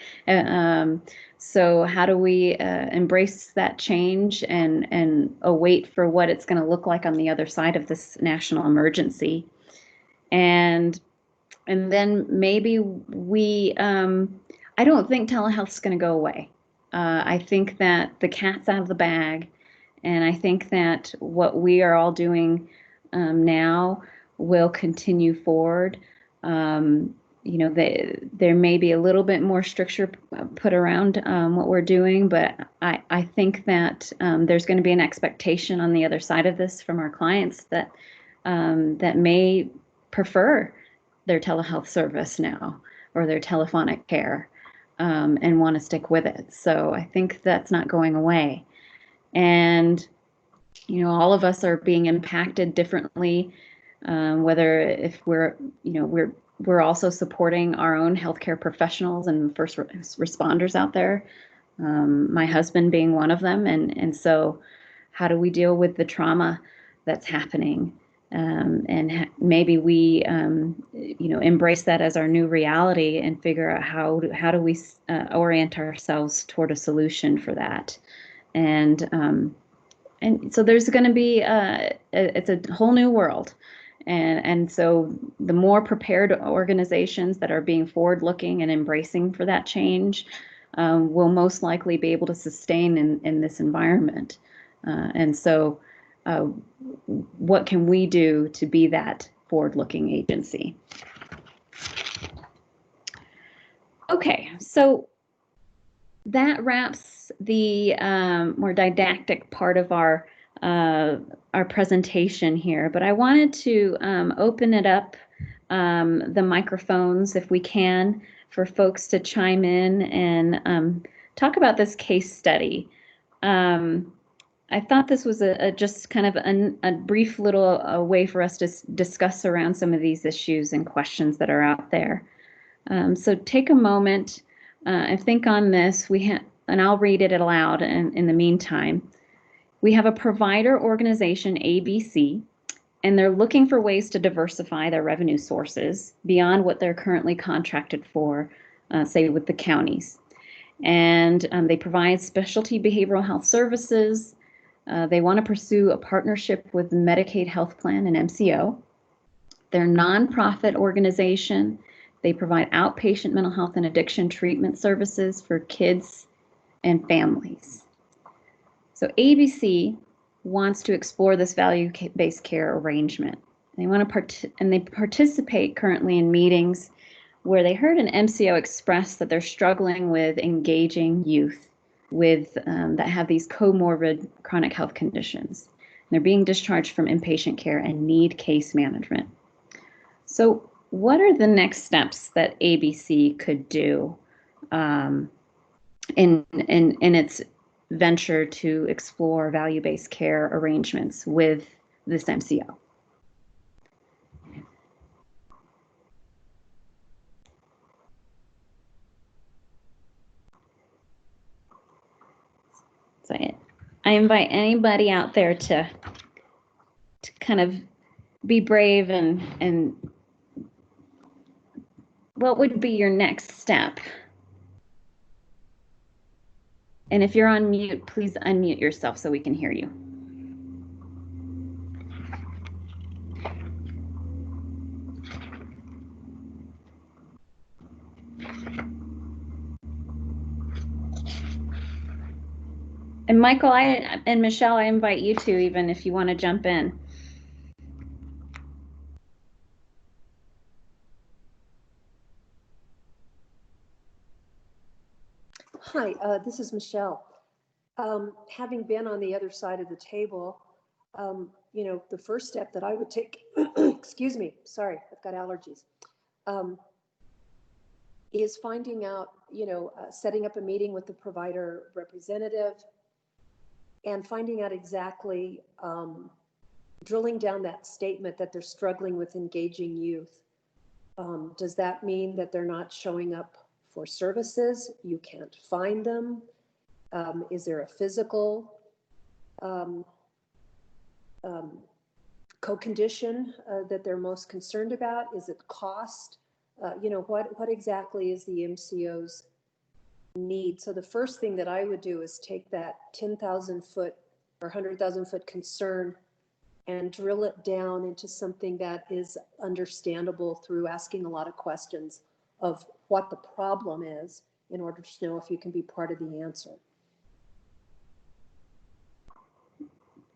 So how do we embrace that change and await for what it's going to look like on the other side of this national emergency? And then maybe we, I don't think telehealth's going to go away. I think that the cat's out of the bag. And I think that what we are all doing now will continue forward. You know, there may be a little bit more stricture put around what we're doing, but I think that there's going to be an expectation on the other side of this from our clients that may prefer their telehealth service now or their telephonic care and want to stick with it. So I think that's not going away. And, you know, all of us are being impacted differently, whether if we're also supporting our own healthcare professionals and first responders out there, my husband being one of them. And so how do we deal with the trauma that's happening? And maybe we, embrace that as our new reality and figure out how do we orient ourselves toward a solution for that. And so there's going to be it's a whole new world, and so the more prepared organizations that are being forward-looking and embracing for that change will most likely be able to sustain in this environment. And so, what can we do to be that forward-looking agency? Okay, so that wraps the more didactic part of our presentation here, but I wanted to open it up, the microphones, if we can, for folks to chime in and talk about this case study. I thought this was just kind of a brief little way for us to discuss around some of these issues and questions that are out there. So take a moment and think on this. And I'll read it aloud in the meantime. We have a provider organization, ABC, and they're looking for ways to diversify their revenue sources beyond what they're currently contracted for, say with the counties. And they provide specialty behavioral health services. They want to pursue a partnership with Medicaid health plan and MCO. They're a nonprofit organization. They provide outpatient mental health and addiction treatment services for kids and families. So ABC wants to explore this value-based care arrangement. They want to they participate currently in meetings where they heard an MCO express that they're struggling with engaging youth with that have these comorbid chronic health conditions. They're being discharged from inpatient care and need case management. So what are the next steps that ABC could do in its venture to explore value-based care arrangements with this MCO? So I invite anybody out there to kind of be brave and what would be your next step? And if you're on mute, please unmute yourself so we can hear you. And Michael, and Michelle, I invite you to, even if you want to jump in. Hi, this is Michelle. Having been on the other side of the table, you know, the first step that I would take, excuse me, sorry, I've got allergies, is finding out, you know, setting up a meeting with the provider representative and finding out exactly, drilling down that statement that they're struggling with engaging youth. Does that mean that they're not showing up for services? You can't find them? Is there a physical co-condition that they're most concerned about? Is it cost? You know, what exactly is the MCO's need? So the first thing that I would do is take that 10,000 foot or 100,000 foot concern and drill it down into something that is understandable through asking a lot of questions of what the problem is in order to know if you can be part of the answer.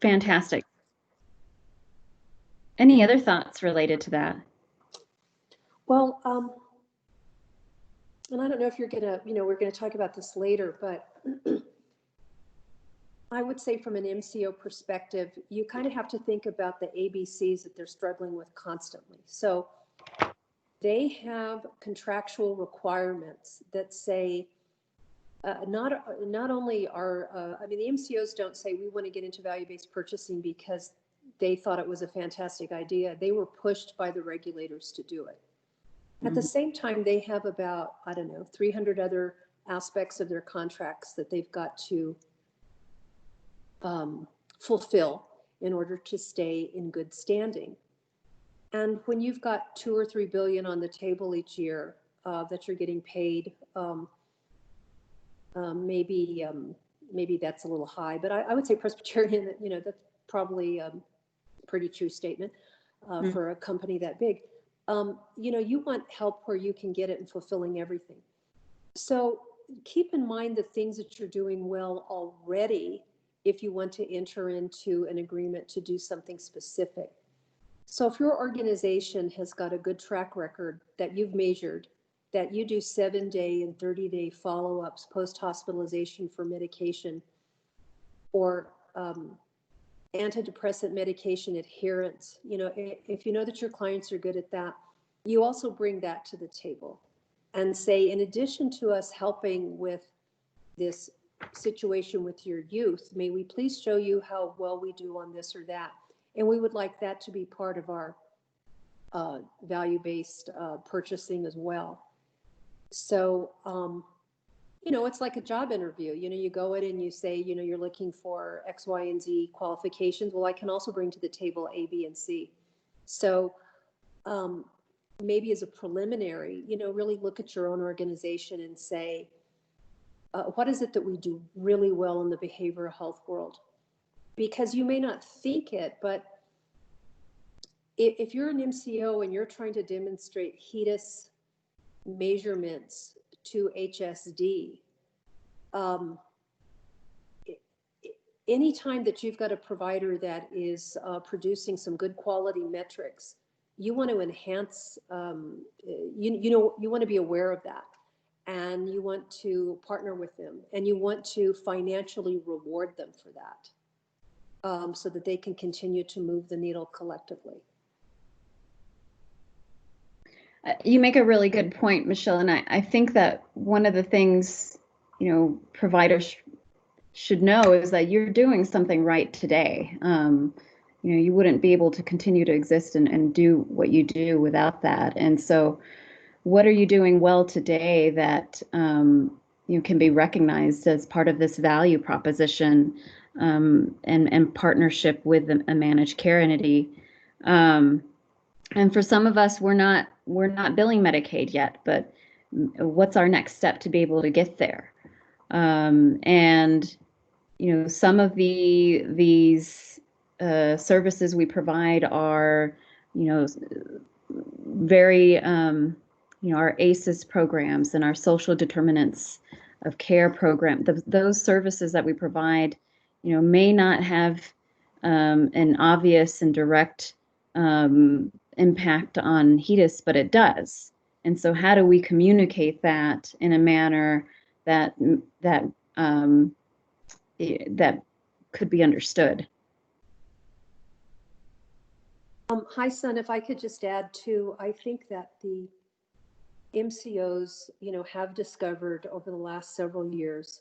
Fantastic. Any other thoughts related to that? Well, and I don't know if you're gonna, you know, we're gonna talk about this later, but I would say from an MCO perspective, you kind of have to think about the ABCs that they're struggling with constantly. So they have contractual requirements that say, not only are, I mean, the MCOs don't say we want to get into value-based purchasing because they thought it was a fantastic idea. They were pushed by the regulators to do it. At the same time, they have about, I don't know, 300 other aspects of their contracts that they've got to fulfill in order to stay in good standing. And when you've got 2 or 3 billion on the table each year that you're getting paid, maybe that's a little high, but I would say Presbyterian, you know, that's probably a pretty true statement for a company that big. You know, you want help where you can get it in fulfilling everything. So keep in mind the things that you're doing well already if you want to enter into an agreement to do something specific. So if your organization has got a good track record that you've measured, that you do 7-day and 30-day follow-ups post-hospitalization for medication, or antidepressant medication adherence, you know, if you know that your clients are good at that, you also bring that to the table and say, in addition to us helping with this situation with your youth, may we please show you how well we do on this or that? And we would like that to be part of our value-based purchasing as well. So, you know, it's like a job interview. You know, you go in and you say, you know, you're looking for X, Y, and Z qualifications. Well, I can also bring to the table A, B, and C. So maybe as a preliminary, you know, really look at your own organization and say, what is it that we do really well in the behavioral health world? Because you may not think it, but if you're an MCO and you're trying to demonstrate HEDIS measurements to HSD, anytime that you've got a provider that is producing some good quality metrics, you want to enhance, you want to be aware of that, and you want to partner with them, and you want to financially reward them for that, so that they can continue to move the needle collectively. You make a really good point, Michelle, and I think that one of the things, providers should know is that you're doing something right today. You wouldn't be able to continue to exist and do what you do without that. And so what are you doing well today that can be recognized as part of this value proposition, and partnership with a managed care entity? And for some of us, we're not billing Medicaid yet, but what's our next step to be able to get there? And some of these services we provide are, very, our ACEs programs and our social determinants of care program. Those services that we provide, may not have an obvious and direct impact on HEDIS, but it does. And so how do we communicate that in a manner that could be understood? Hi, Son, if I could just add too, I think that the MCOs, have discovered over the last several years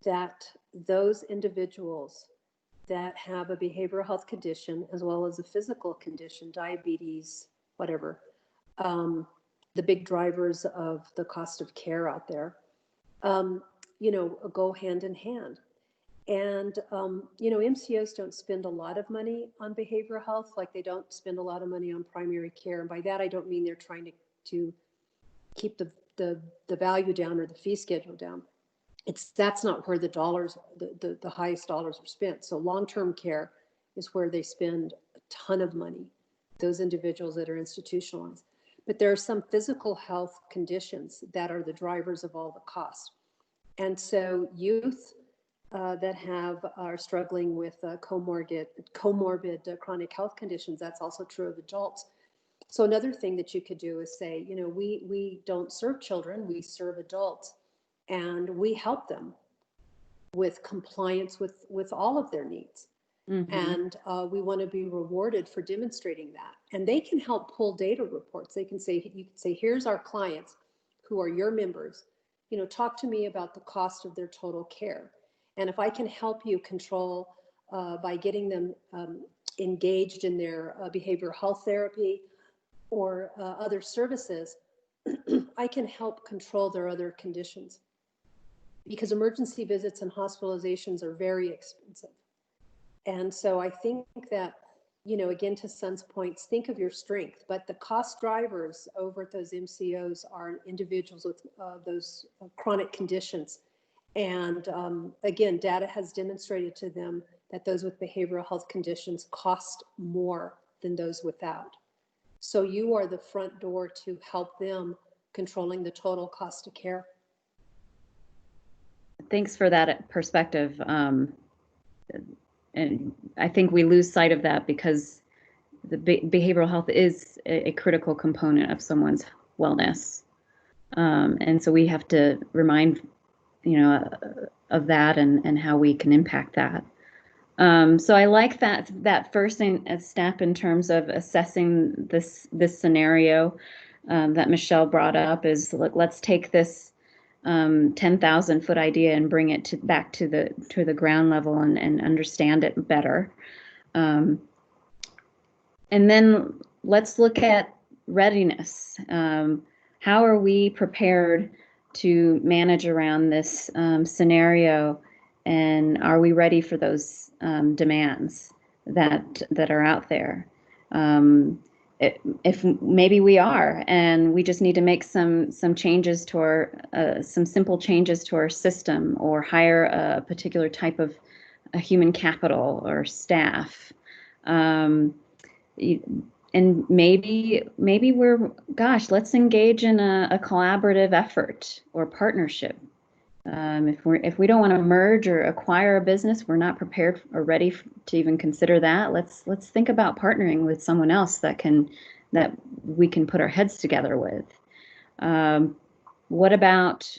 that those individuals that have a behavioral health condition as well as a physical condition, diabetes, whatever, the big drivers of the cost of care out there, go hand in hand. And, MCOs don't spend a lot of money on behavioral health, like they don't spend a lot of money on primary care. And by that, I don't mean they're trying to keep the value down or the fee schedule down. That's not where the dollars, the highest dollars are spent. So long-term care is where they spend a ton of money, those individuals that are institutionalized. But there are some physical health conditions that are the drivers of all the costs. And so youth that are struggling with comorbid chronic health conditions, that's also true of adults. So another thing that you could do is say, we don't serve children, we serve adults, and we help them with compliance with all of their needs. Mm-hmm. And we want to be rewarded for demonstrating that. And they can help pull data reports. You can say, here's our clients who are your members, talk to me about the cost of their total care. And if I can help you control by getting them engaged in their behavioral health therapy or other services, I can help control their other conditions. Because emergency visits and hospitalizations are very expensive. And so I think that, again, to Son's points, think of your strength, but the cost drivers over at those MCOs are individuals with those chronic conditions. And again, data has demonstrated to them that those with behavioral health conditions cost more than those without. So you are the front door to help them controlling the total cost of care. Thanks for that perspective. And I think we lose sight of that because the behavioral health is a critical component of someone's wellness. And so we have to remind, of that and how we can impact that. So I like that first step in terms of assessing this scenario that Michelle brought up is, look, let's take this 10,000-foot idea and bring it back to the ground level and understand it better. And then let's look at readiness. How are we prepared to manage around this scenario, and are we ready for those demands that are out there? If maybe we are, and we just need to make some changes to our some simple changes to our system, or hire a particular type of human capital or staff. and maybe let's engage in a collaborative effort or partnership. If we don't want to merge or acquire a business, we're not prepared or ready to even consider that. Let's think about partnering with someone else that we can put our heads together with. What about,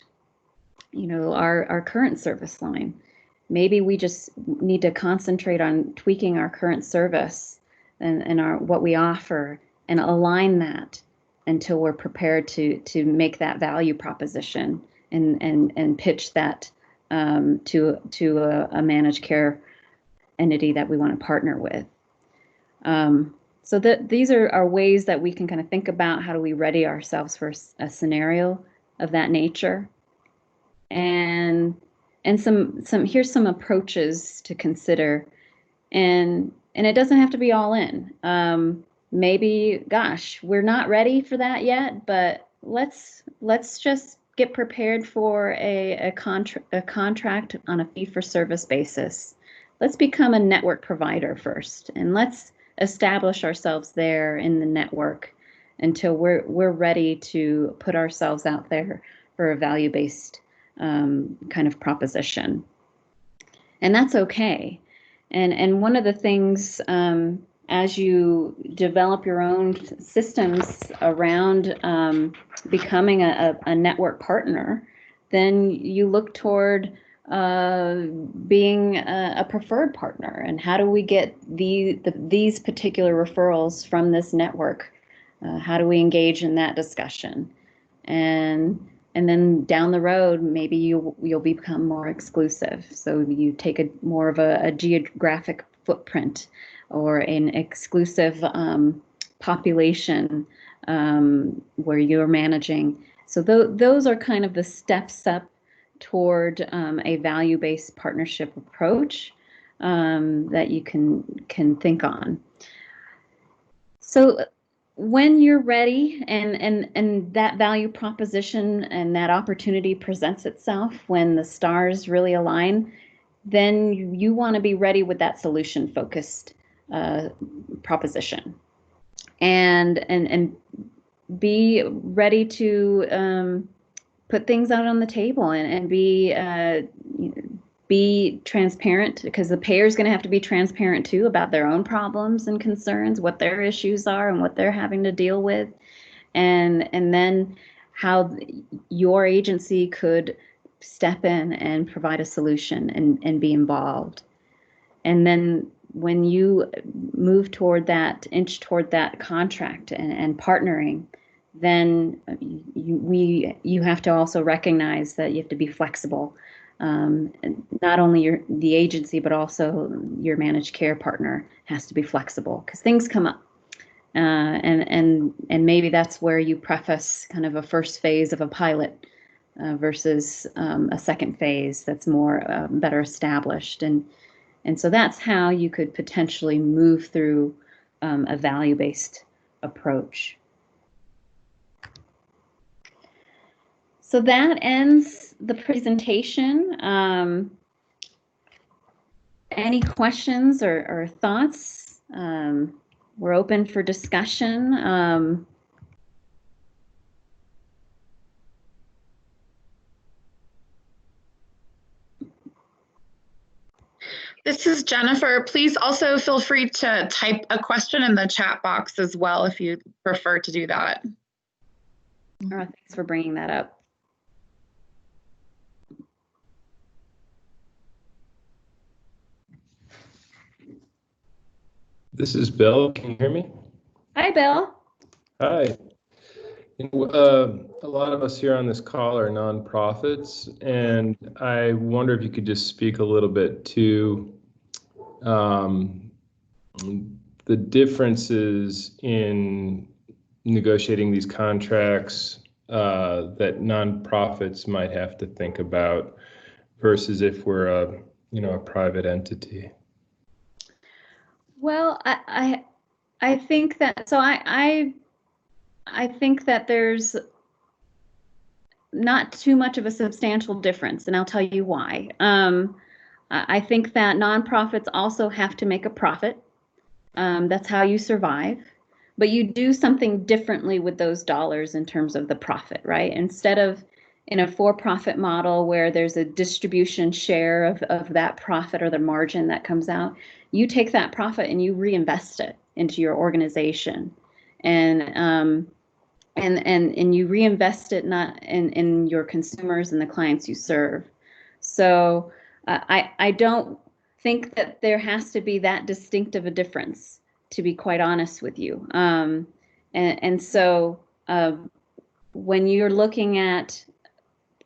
our current service line? Maybe we just need to concentrate on tweaking our current service and what we offer and align that until we're prepared to make that value proposition and pitch that to a managed care entity that we want to partner with. So these are ways that we can kind of think about how do we ready ourselves for a scenario of that nature. And here's some approaches to consider. And it doesn't have to be all in. Maybe, gosh, we're not ready for that yet, but let's just get prepared for a contract on a fee-for-service basis. Let's become a network provider first, and let's establish ourselves there in the network until we're ready to put ourselves out there for a value-based kind of proposition. And that's okay. And one of the things, as you develop your own systems around becoming a network partner, then you look toward being a preferred partner. And how do we get these particular referrals from this network? How do we engage in that discussion? And then down the road, maybe you'll become more exclusive. So you take more of a geographic footprint or an exclusive population where you're managing. So those are kind of the steps up toward a value-based partnership approach that you can think on. So when you're ready and that value proposition and that opportunity presents itself, when the stars really align, then you want to be ready with that solution-focused proposition, and be ready to put things out on the table and be transparent, because the payer is going to have to be transparent too about their own problems and concerns, what their issues are and what they're having to deal with, and then how your agency could step in and provide a solution and be involved. And then when you move toward that contract and partnering, then you have to also recognize that you have to be flexible. Not only the agency, but also your managed care partner has to be flexible, because things come up. And maybe that's where you preface kind of a first phase of a pilot versus a second phase that's more better established. And so that's how you could potentially move through a value-based approach. So that ends the presentation. Any questions or thoughts? We're open for discussion. This is Jennifer. Please also feel free to type a question in the chat box as well if you prefer to do that. Thanks for bringing that up. This is Bill. Can you hear me? Hi, Bill. Hi. A lot of us here on this call are nonprofits, and I wonder if you could just speak a little bit to the differences in negotiating these contracts that nonprofits might have to think about versus if we're a private entity. Well, I think that, so I think that there's not too much of a substantial difference, and I'll tell you why. I think that nonprofits also have to make a profit. That's how you survive. but you do something differently with those dollars in terms of the profit, right? Instead of in a for-profit model where there's a distribution share of that profit or the margin that comes out, you take that profit and you reinvest it into your organization, and you reinvest it not in your consumers and the clients you serve. So I don't think that there has to be that distinct of a difference, to be quite honest with you. So when you're looking at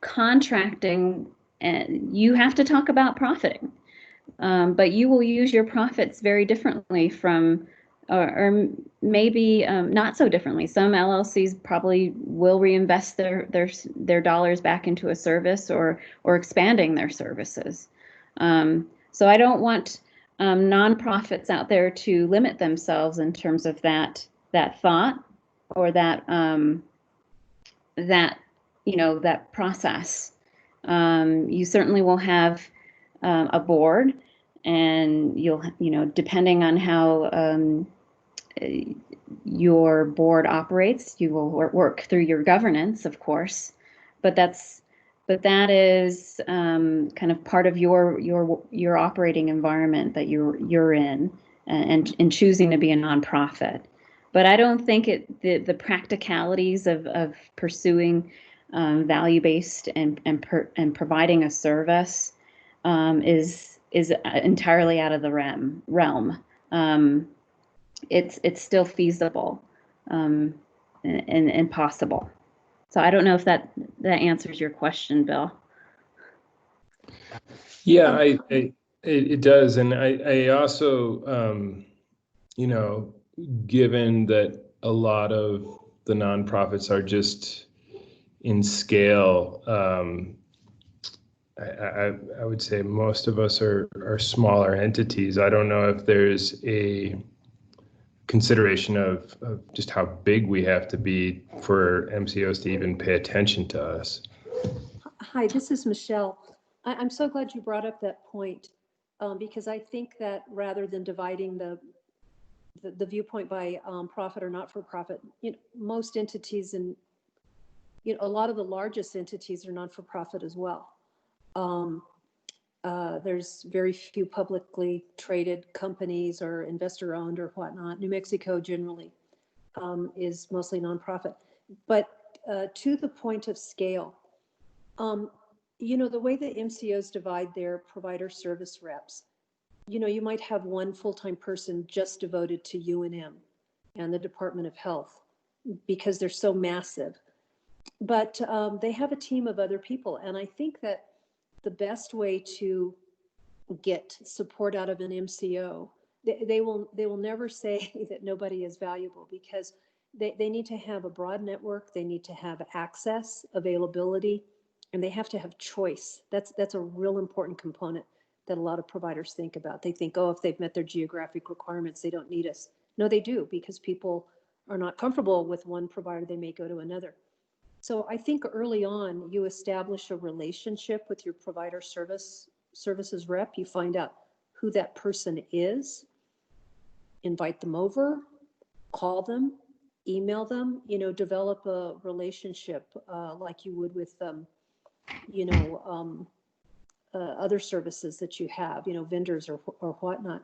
contracting, you have to talk about profiting, but you will use your profits very differently from, or maybe not so differently. Some LLCs probably will reinvest their dollars back into a service or expanding their services. So I don't want nonprofits out there to limit themselves in terms of that thought or that that process. You certainly will have a board, and you'll, depending on how your board operates, you will work through your governance, of course, but that is kind of part of your operating environment that you're in, and choosing to be a nonprofit. But I don't think the practicalities of pursuing value-based and providing a service is entirely out of the realm. It's still feasible and possible. So I don't know if that answers your question, Bill. Yeah, it does, and I also, given that a lot of the nonprofits are just in scale, I would say most of us are smaller entities. I don't know if there's a consideration of just how big we have to be for MCOs to even pay attention to us. Hi, this is Michelle. I'm so glad you brought up that point, because I think that rather than dividing the viewpoint by profit or not for profit, most entities and a lot of the largest entities are not for profit as well. There's very few publicly traded companies or investor owned or whatnot. New Mexico generally is mostly nonprofit. But to the point of scale, the way the MCOs divide their provider service reps, you might have one full-time person just devoted to UNM and the Department of Health because they're so massive. But they have a team of other people. And I think that the best way to get support out of an MCO, they will never say that nobody is valuable, because they need to have a broad network, they need to have access, availability, and they have to have choice. That's a real important component that a lot of providers think about. They think, oh, if they've met their geographic requirements, they don't need us. No, they do, because people are not comfortable with one provider, they may go to another. So I think early on, you establish a relationship with your provider services rep. You find out who that person is, invite them over, call them, email them, develop a relationship like you would with, other services that you have, vendors or whatnot.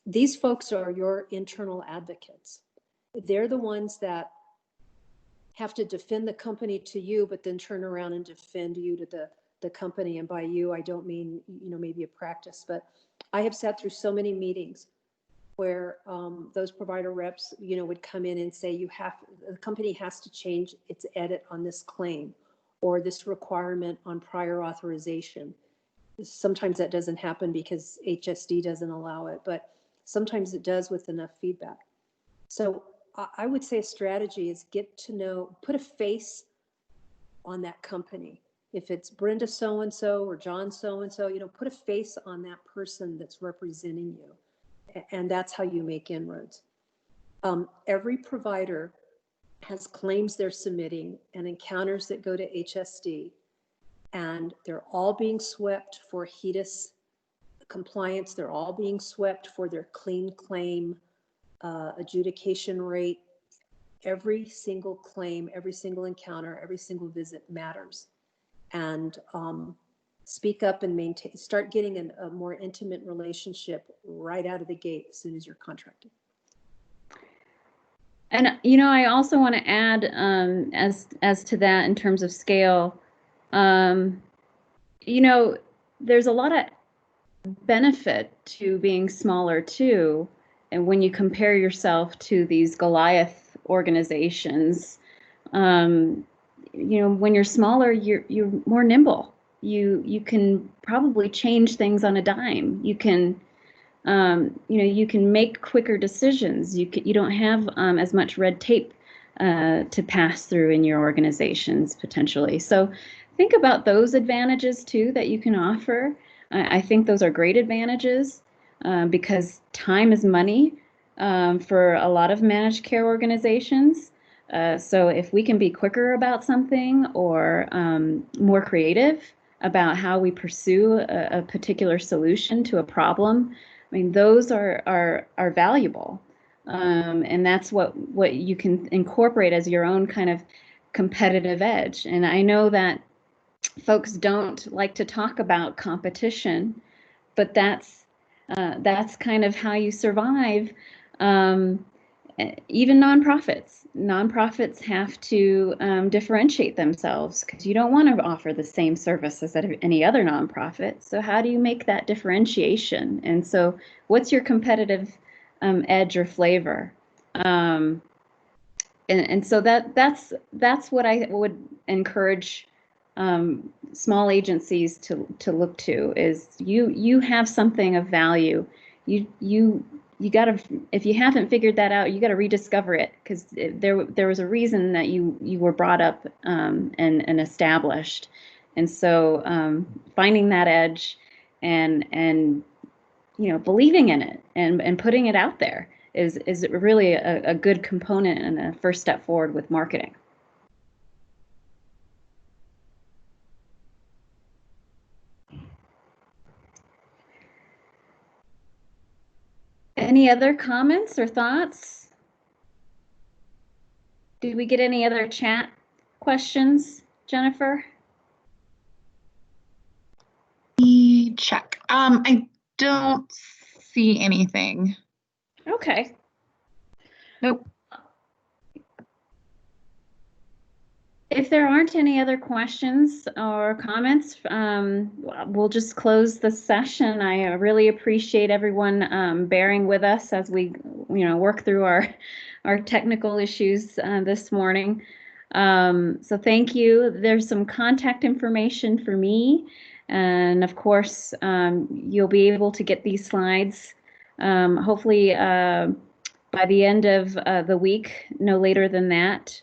These folks are your internal advocates. They're the ones that have to defend the company to you, but then turn around and defend you to the company. And by you, I don't mean, maybe a practice, but I have sat through so many meetings where those provider reps, would come in and say, the company has to change its edit on this claim or this requirement on prior authorization. Sometimes that doesn't happen because HSD doesn't allow it, but sometimes it does with enough feedback. So I would say a strategy is get to know, put a face on that company. If it's Brenda so-and-so or John so-and-so, put a face on that person that's representing you. And that's how you make inroads. Every provider has claims they're submitting and encounters that go to HSD, and they're all being swept for HEDIS compliance. They're all being swept for their clean claim adjudication rate every single claim, every single encounter, every single visit matters. And speak up and start getting a more intimate relationship right out of the gate as soon as you're contracted. And, you know, I also want to add, as to that in terms of scale, you know, there's a lot of benefit to being smaller too. And when you compare yourself to these Goliath organizations, you know, when you're smaller, you're more nimble. You can probably change things on a dime. You can, you know, you can make quicker decisions. You don't have as much red tape to pass through in your organizations potentially. So think about those advantages too that you can offer. I think those are great advantages because time is money for a lot of managed care organizations. So if we can be quicker about something or more creative about how we pursue a particular solution to a problem, I mean, those are valuable. And that's what you can incorporate as your own kind of competitive edge. And I know that folks don't like to talk about competition, but that's kind of how you survive. Even nonprofits have to differentiate themselves because you don't want to offer the same services that any other nonprofit. So how do you make that differentiation? And so what's your competitive edge or flavor? And so that's what I would encourage small agencies to look to is you have something of value. You got to, if you haven't figured that out, you got to rediscover it because there was a reason that you were brought up and established. And so finding that edge and you know, believing in it and putting it out there is really a good component and a first step forward with marketing. Any other comments or thoughts? Did we get any other chat questions, Jennifer? Let me check. I don't see anything. Okay. Nope. If there aren't any other questions or comments, we'll just close the session. I really appreciate everyone bearing with us as we, you know, work through our technical issues this morning. So thank you. There's some contact information for me, and of course, you'll be able to get these slides hopefully by the end of the week, no later than that.